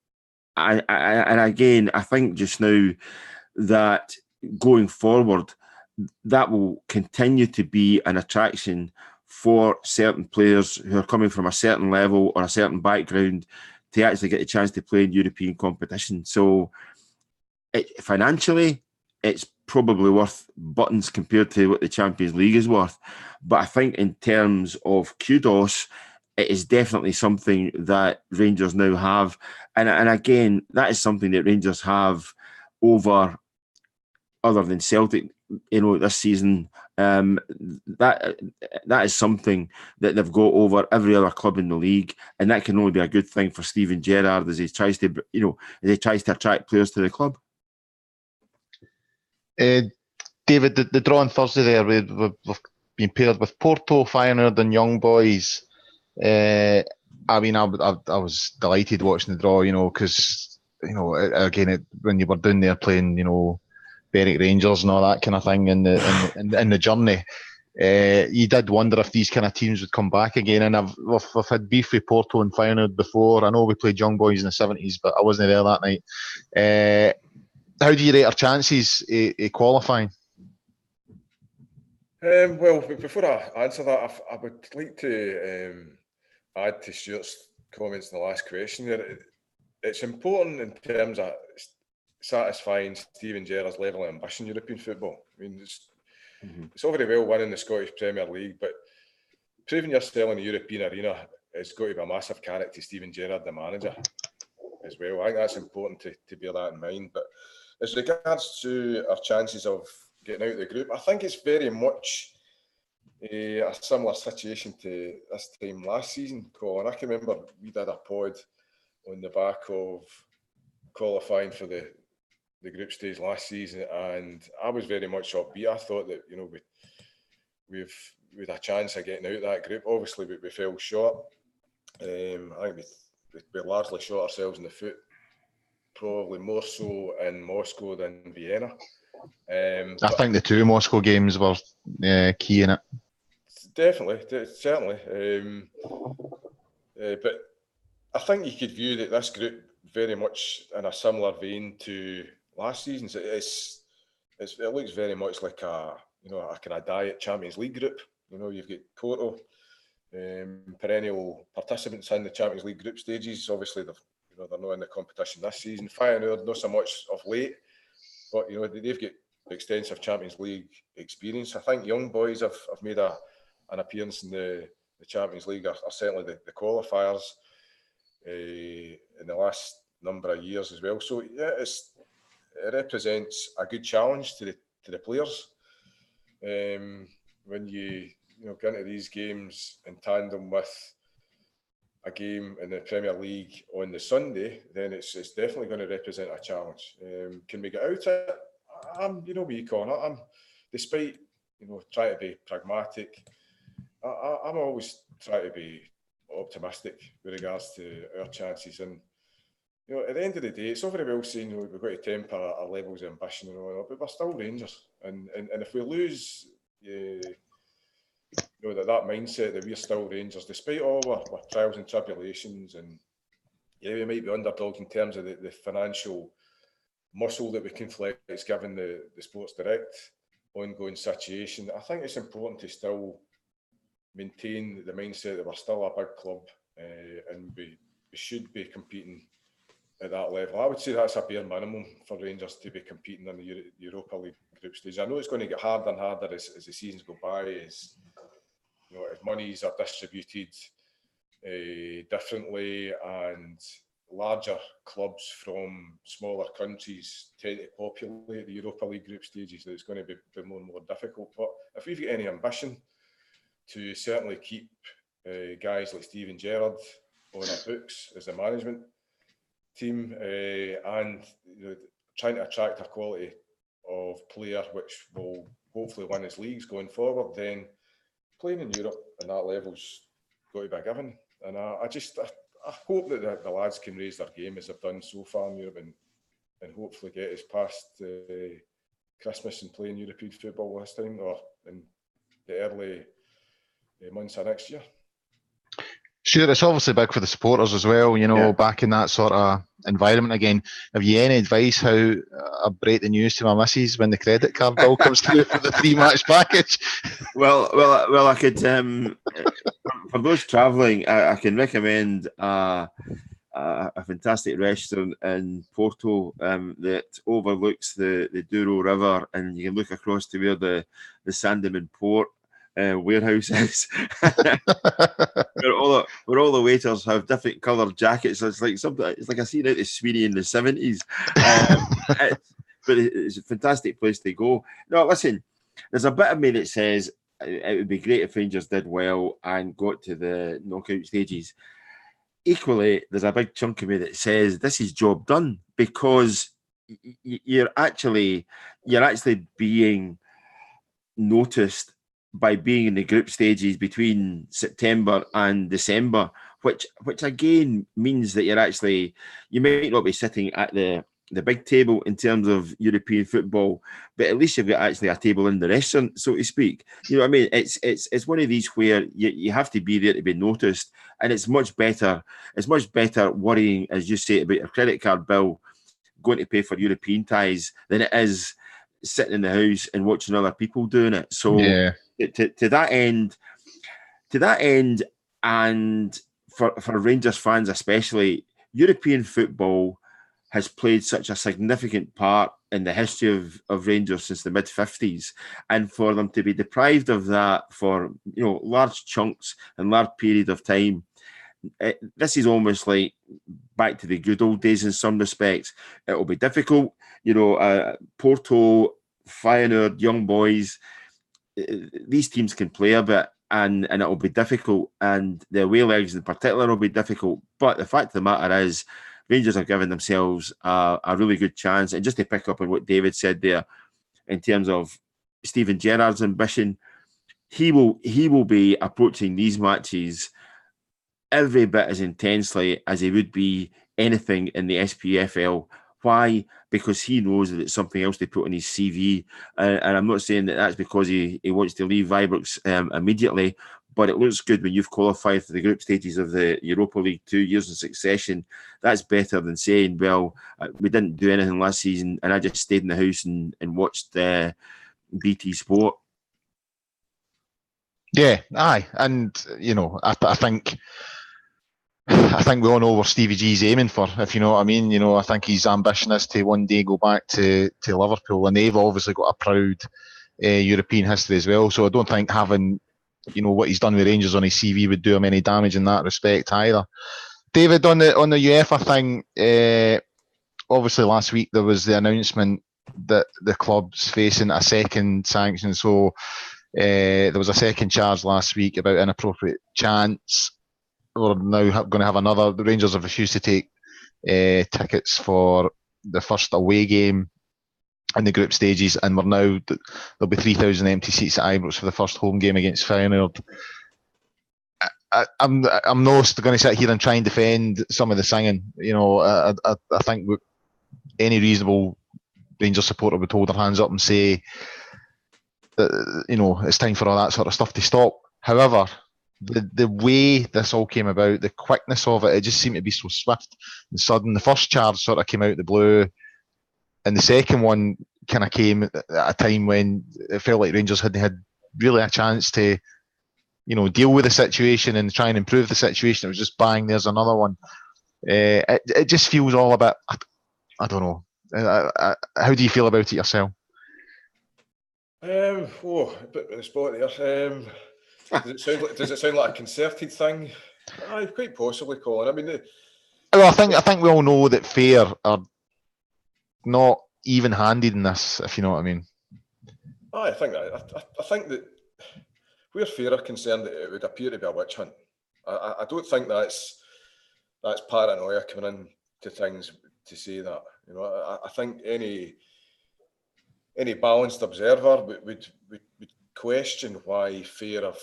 again, I think just now that going forward, that will continue to be an attraction for certain players who are coming from a certain level or a certain background to actually get a chance to play in European competition. So financially, it's probably worth buttons compared to what the Champions League is worth. But I think in terms of kudos, it is definitely something that Rangers now have. And again, that is something that Rangers have over, other than Celtic, this season. That is something that they've got over every other club in the league, and that can only be a good thing for Steven Gerrard as he tries to attract players to the club. David, the draw on Thursday there, we've been paired with Porto, Feyenoord, and Young Boys. I was delighted watching the draw, because again, when you were down there playing, Berwick Rangers and all that kind of thing in the journey, you did wonder if these kind of teams would come back again. And we've had beef with Porto and Feyenoord before. I know we played Young Boys in the 70s, but I wasn't there that night. How do you rate our chances of qualifying? Well, before I answer that, I would like to add to Stuart's comments in the last question there. It's important in terms of satisfying Steven Gerrard's level of ambition in European football. I mean, it's all very well winning the Scottish Premier League, but proving yourself in the European arena has got to be a massive carrot to Steven Gerrard, the manager, as well. I think that's important to bear that in mind. But as regards to our chances of getting out of the group, I think it's very much a similar situation to this time last season, Colin. I can remember we did a pod on the back of qualifying for the group stage last season, and I was very much upbeat. I thought that we've had a chance of getting out of that group. Obviously, we fell short. I think we largely shot ourselves in the foot, probably more so in Moscow than Vienna. I think the 2 Moscow games were key in it. Definitely, certainly. But I think you could view that this group very much in a similar vein to last season's. It looks very much like a kind of diet Champions League group. You've got Porto, perennial participants in the Champions League group stages. Obviously, they're not in the competition this season. Feyenoord, not so much of late, but they've got extensive Champions League experience. I think Young Boys have made an appearance in the Champions League, are certainly the qualifiers in the last number of years as well. So yeah, it represents a good challenge to the players. When you get into these games in tandem with a game in the Premier League on the Sunday, then it's definitely going to represent a challenge. Can we get out of it? I'm, Colin, despite, trying to be pragmatic, I'm always trying to be optimistic with regards to our chances. And, at the end of the day, it's all very well saying, we've got to temper our levels of ambition and all that, but we're still Rangers. And if we lose, that mindset that we're still Rangers, despite all our trials and tribulations, and we might be underdogs in terms of the financial muscle that we can flex given the Sports Direct ongoing situation, I think it's important to still maintain the mindset that we're still a big club, and we should be competing at that level. I would say that's a bare minimum for Rangers to be competing in the Europa League Group Stage. I know it's going to get harder and harder as the seasons go by, as monies are distributed differently, and larger clubs from smaller countries tend to populate the Europa League Group Stages. It's going to be more and more difficult. But if we've got any ambition to certainly keep guys like Steven Gerrard on our books as the management team, and trying to attract a quality of player which will hopefully win his leagues going forward, then playing in Europe and that level's got to be given. And I hope that the lads can raise their game as they've done so far in Europe, and hopefully get us past Christmas and playing European football this time, or in the early months of next year. Sure, it's obviously big for the supporters as well, back in that sort of environment again. Have you any advice how I break the news to my missus when the credit card bill comes through for the 3-match package? Well, I could, for those travelling, I can recommend a fantastic restaurant in Porto that overlooks the Douro River, and you can look across to where the Sandeman Port warehouse is. where all the waiters have different coloured jackets. It's like something. It's like I seen out of Sweeney in the 70s. But it's a fantastic place to go. No, listen, there's a bit of me that says it would be great if Rangers did well and got to the knockout stages. Equally, there's a big chunk of me that says this is job done, because you're actually being noticed by being in the group stages between September and December, which again means that you might not be sitting at the big table in terms of European football, but at least you've got actually a table in the restaurant, so to speak. You know what I mean? It's one of these where you have to be there to be noticed, and it's much better worrying, as you say, about a credit card bill going to pay for European ties than it is sitting in the house and watching other people doing it. So yeah. To that end, and for Rangers fans especially, European football has played such a significant part in the history of Rangers since the mid-50s, and for them to be deprived of that for large chunks and large period of time, this is almost like back to the good old days in some respects. It will be difficult, Porto, Feyenoord, young boys, these teams can play a bit, and it will be difficult, and the away legs in particular will be difficult. But the fact of the matter is, Rangers have given themselves a really good chance. And just to pick up on what David said there, in terms of Steven Gerrard's ambition, he will be approaching these matches every bit as intensely as he would be anything in the SPFL. Why? Because he knows that it's something else to put on his CV. And I'm not saying that that's because he wants to leave Ibrox immediately, but it looks good when you've qualified for the group stages of the Europa League 2 years in succession. That's better than saying, well, we didn't do anything last season and I just stayed in the house and watched BT Sport. Yeah, aye. And, I think we all know where Stevie G's aiming for, if you know what I mean. I think his ambition is to one day go back to Liverpool, and they've obviously got a proud European history as well. So I don't think having, what he's done with Rangers on his CV would do him any damage in that respect either. David, on the UEFA thing, obviously last week there was the announcement that the club's facing a second sanction. So there was a second charge last week about inappropriate chants. We're now going to have another. The Rangers have refused to take tickets for the first away game in the group stages, and we're now there'll be 3,000 empty seats at Ibrox for the first home game against Feyenoord. I'm not going to sit here and try and defend some of the singing. I think any reasonable Rangers supporter would hold their hands up and say that it's time for all that sort of stuff to stop. However, the way this all came about, the quickness of it just seemed to be so swift and sudden. The first charge sort of came out of the blue, and the second one kind of came at a time when it felt like Rangers hadn't had really a chance to deal with the situation and try and improve the situation. It was just bang, there's another one. It just feels all a bit, I don't know. How do you feel about it yourself? A bit of a spot there. Does it sound like a concerted thing? Quite possibly, Colin. I mean, I think we all know that fair are not even-handed in this, if you know what I mean. I think that where fair are concerned, it would appear to be a witch hunt. I don't think that's paranoia coming in to things to say that. I think any balanced observer would question why fair have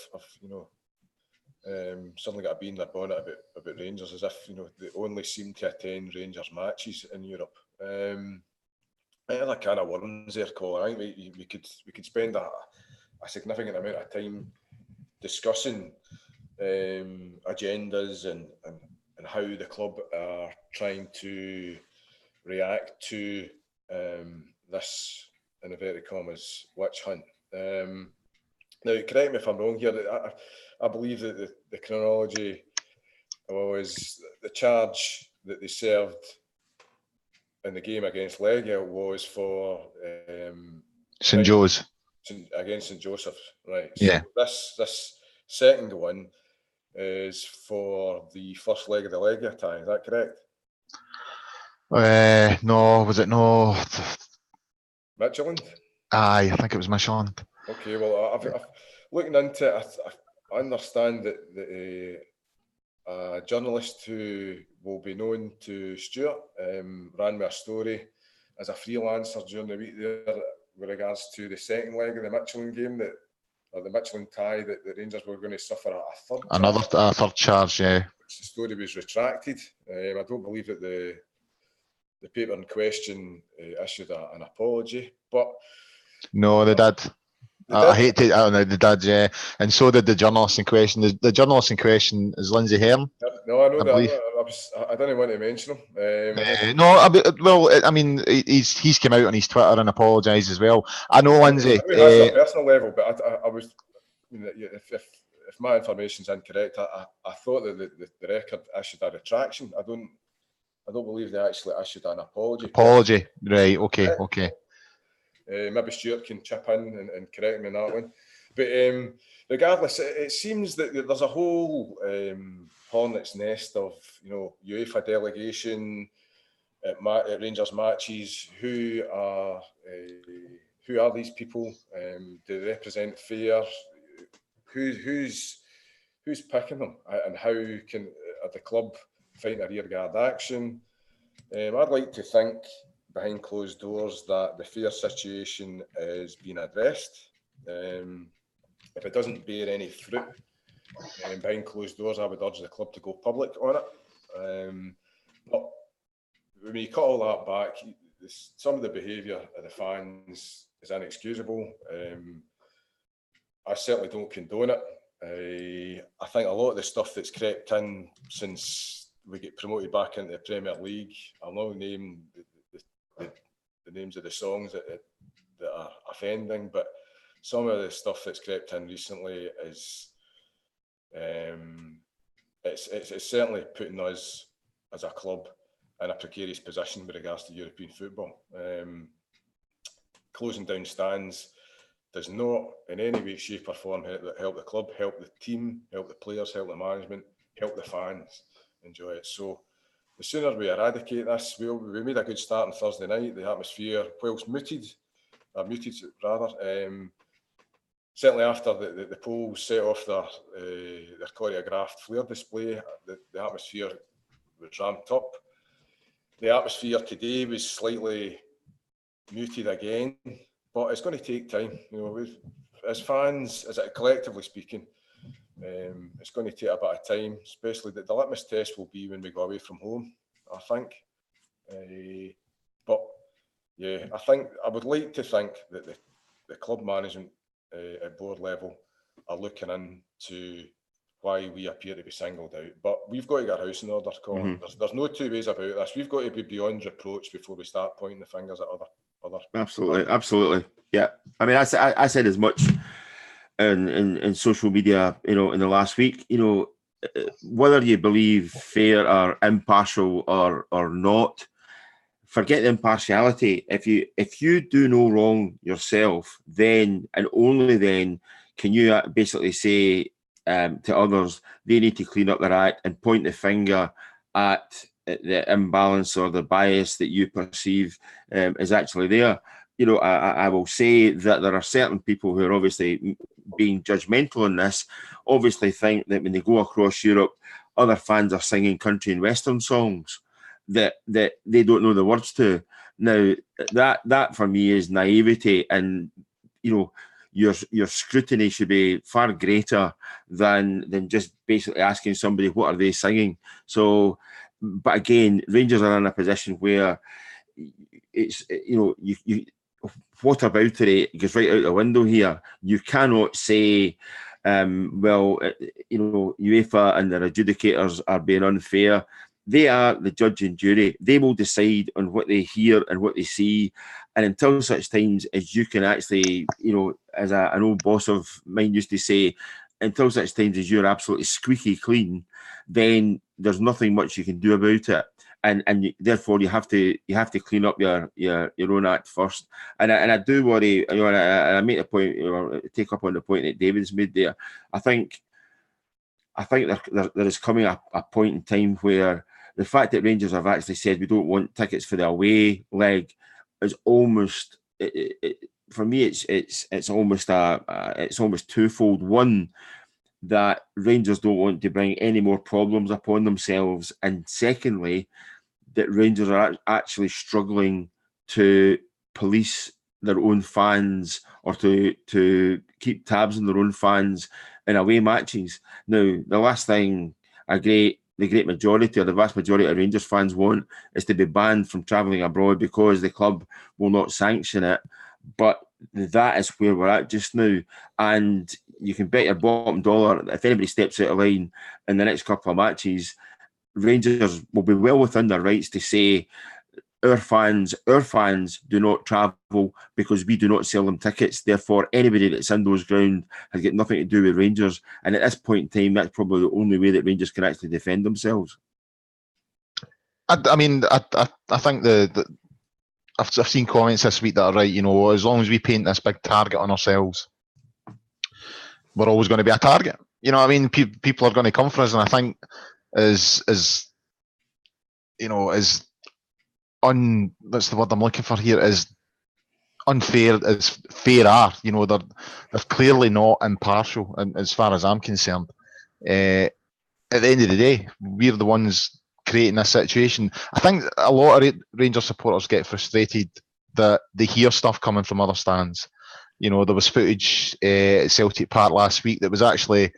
suddenly got a bee in their bonnet about Rangers, as if they only seem to attend Rangers matches in Europe. I think that kind of worms there, Colin. I think we could spend a significant amount of time discussing agendas and how the club are trying to react to this, in inverted commas, witch hunt. Now, correct me if I'm wrong here. I believe that the chronology was the charge that they served in the game against Legia was for St. Joe's. Against St. Joseph's, right? Yeah. So this second one is for the first leg of the Legia tie. Is that correct? No, was it no? Midtjylland? Aye, I think it was Midtjylland. Okay, well, I've looking into it, I understand that a journalist who will be known to Stewart ran me a story as a freelancer during the week there with regards to the second leg of the Midtjylland game, or the Midtjylland tie, that the Rangers were going to suffer a third charge, yeah. Which the story was retracted. I don't believe that the paper in question issued an apology, but no, they did. I hate to. I don't know. They did, yeah, and so did the journalist in question. The journalist in question is Lindsay Hearn. No, I know that. I didn't want to mention him. I mean, he's come out on his Twitter and apologised as well. I know Lindsay. That's on a personal level, but I was. If my information's incorrect, I thought that the record issued a retraction. I don't believe they actually issued an apology. Right? Okay. Maybe Stewart can chip in and correct me on that one. But regardless, it seems that there's a whole hornet's nest of UEFA delegation at Rangers matches. Who are these people? Do they represent fair? Who's picking them? And how can the club fight a rearguard action? I'd like to think, behind closed doors, that the fair situation is being addressed. If it doesn't bear any fruit behind closed doors, I would urge the club to go public on it. But when you cut all that back, some of the behaviour of the fans is inexcusable. I certainly don't condone it. I think a lot of the stuff that's crept in since we get promoted back into the Premier League, I'll not name the names of the songs that are offending, but some of the stuff that's crept in recently is it's certainly putting us as a club in a precarious position with regards to European football. Closing down stands does not in any way, shape or form help the club, help the team, help the players, help the management, help the fans enjoy it. So the sooner we eradicate this, we made a good start on Thursday night. The atmosphere, whilst muted rather, certainly after the Poles set off their choreographed flare display, the atmosphere was ramped up. The atmosphere today was slightly muted again, but it's going to take time. You know, as fans, collectively speaking, it's going to take a bit of time, especially the litmus test will be when we go away from home, I think. But yeah, I would like to think that the club management at board level are looking into why we appear to be singled out. But we've got to get our house in order, Colin. There's no two ways about this. We've got to be beyond reproach before we start pointing the fingers at other. Absolutely. Yeah. I mean, I said as much in social media, you know, in the last week. You know, whether you believe fair or impartial or not, forget the impartiality. If you do no wrong yourself, then and only then can you basically say to others they need to clean up their act and point the finger at the imbalance or the bias that you perceive is actually there. You know, I will say that there are certain people who are obviously being judgmental on this, obviously think that when they go across Europe, other fans are singing country and western songs that they don't know the words to. Now, that for me is naivety, and, you know, your scrutiny should be far greater than just basically asking somebody what are they singing. So, but again, Rangers are in a position where it's, you know, you what about it goes right out the window here. You cannot say, well, you know, UEFA and their adjudicators are being unfair. They are the judge and jury. They will decide on what they hear and what they see. And until such times as you can actually, you know, as an old boss of mine used to say, until such times as you're absolutely squeaky clean, then there's nothing much you can do about it. And therefore you have to clean up your own act first. And I do worry, you know, and I make a point, you know, take up on the point that David's made there. I think there is coming a point in time where the fact that Rangers have actually said we don't want tickets for the away leg is almost, for me, it's almost twofold. One, that Rangers don't want to bring any more problems upon themselves, and secondly, that Rangers are actually struggling to police their own fans or to keep tabs on their own fans in away matches. Now, the last thing the great majority or the vast majority of Rangers fans want is to be banned from travelling abroad because the club will not sanction it. But that is where we're at just now. And you can bet your bottom dollar if anybody steps out of line in the next couple of matches, Rangers will be well within their rights to say our fans do not travel because we do not sell them tickets. Therefore, anybody that's in those grounds has got nothing to do with Rangers. And at this point in time, that's probably the only way that Rangers can actually defend themselves. I mean, I think I've seen comments this week that are right. You know, as long as we paint this big target on ourselves, we're always going to be a target. You know what I mean? People are going to come for us, and I think as you know, that's the word I'm looking for here, is unfair as fair are. You know, they're clearly not impartial, and as far as I'm concerned. At the end of the day, we're the ones creating this situation. I think a lot of Rangers supporters get frustrated that they hear stuff coming from other stands. You know, there was footage at Celtic Park last week that was actually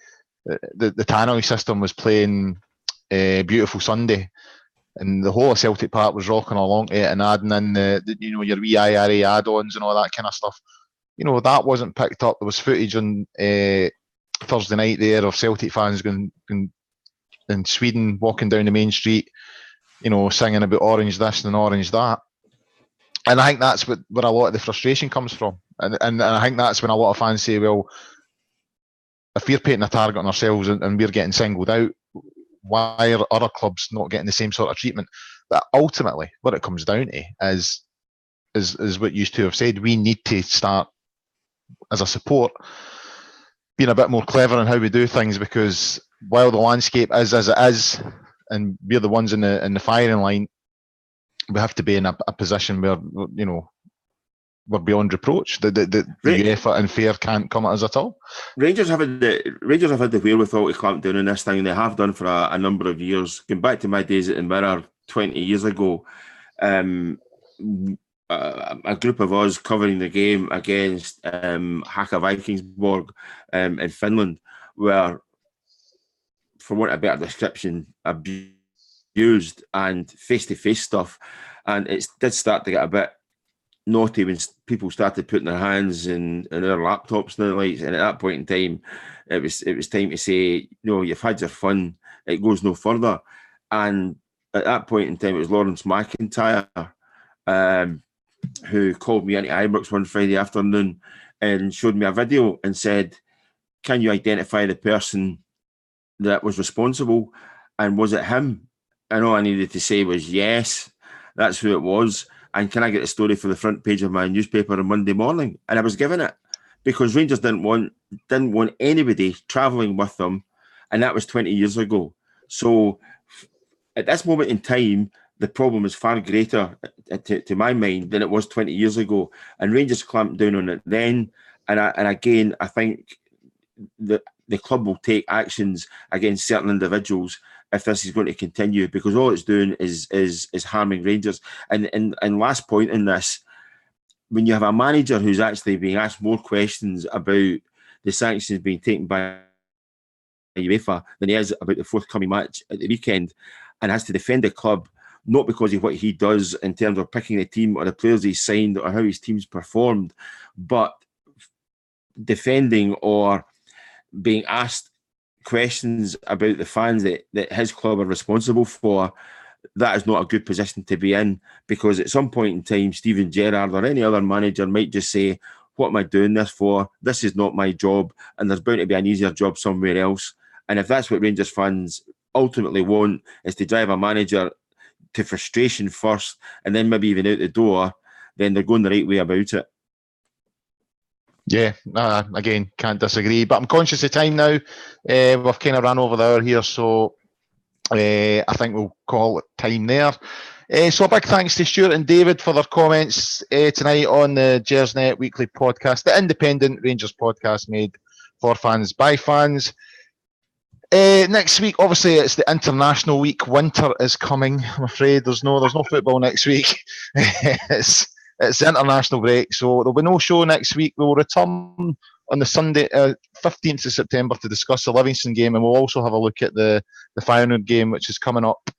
the tannoy system was playing Beautiful Sunday, and the whole of Celtic Park was rocking along to it and adding in the you know, your wee IRA add-ons and all that kind of stuff. You know, that wasn't picked up. There was footage on Thursday night there of Celtic fans going in Sweden, walking down the main street, you know, singing about orange this and orange that. And I think that's where a lot of the frustration comes from. And I think that's when a lot of fans say, well, if we're painting a target on ourselves and we're getting singled out, why are other clubs not getting the same sort of treatment? That ultimately, what it comes down to is what you two have said. We need to start, as a support, being a bit more clever in how we do things, because while the landscape is as it is, and we're the ones in the firing line, we have to be in a position where, you know, we're beyond reproach. The UEFA and fair can't come at us at all. Rangers have had the wherewithal to clamp down on this thing. They have done for a number of years. Going back to my days at the Mirror 20 years ago, a group of us covering the game against Haka Vikingsborg in Finland were, for want of a better description, abused and face-to-face stuff. And it did start to get a bit naughty when people started putting their hands in their laptops and the lights. And at that point in time, it was time to say, you've had your fun. It goes no further. And at that point in time, it was Lawrence McIntyre who called me into Ibrox one Friday afternoon and showed me a video and said, can you identify the person that was responsible? And was it him? And all I needed to say was, yes, that's who it was. And can I get the story for the front page of my newspaper on Monday morning? And I was given it because Rangers didn't want anybody travelling with them. And that was 20 years ago. So at this moment in time, the problem is far greater to my mind than it was 20 years ago. And Rangers clamped down on it then. And again, I think the club will take actions against certain individuals if this is going to continue, because all it's doing is harming Rangers. And last point in this, when you have a manager who's actually being asked more questions about the sanctions being taken by UEFA than he is about the forthcoming match at the weekend, and has to defend the club, not because of what he does in terms of picking the team or the players he's signed or how his team's performed, but defending or being asked questions about the fans that his club are responsible for, that is not a good position to be in, because at some point in time, Steven Gerrard or any other manager might just say, what am I doing this for? This is not my job, and there's bound to be an easier job somewhere else. And if that's what Rangers fans ultimately want, is to drive a manager to frustration first and then maybe even out the door, then they're going the right way about it. Yeah, again, can't disagree. But I'm conscious of time now. We've kind of run over the hour here, so I think we'll call it time there. So a big thanks to Stewart and David for their comments tonight on the Gersnet Weekly Podcast, the independent Rangers podcast made for fans by fans. Next week, obviously, it's the international week. Winter is coming. I'm afraid there's no football next week. It's the international break, so there'll be no show next week. We will return on the Sunday, 15th of September, to discuss the Livingston game, and we'll also have a look at the Feyenoord game, which is coming up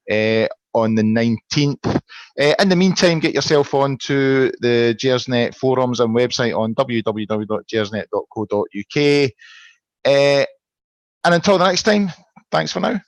on the 19th. In the meantime, get yourself onto the Gersnet forums and website on www.gersnet.co.uk. And until the next time, thanks for now.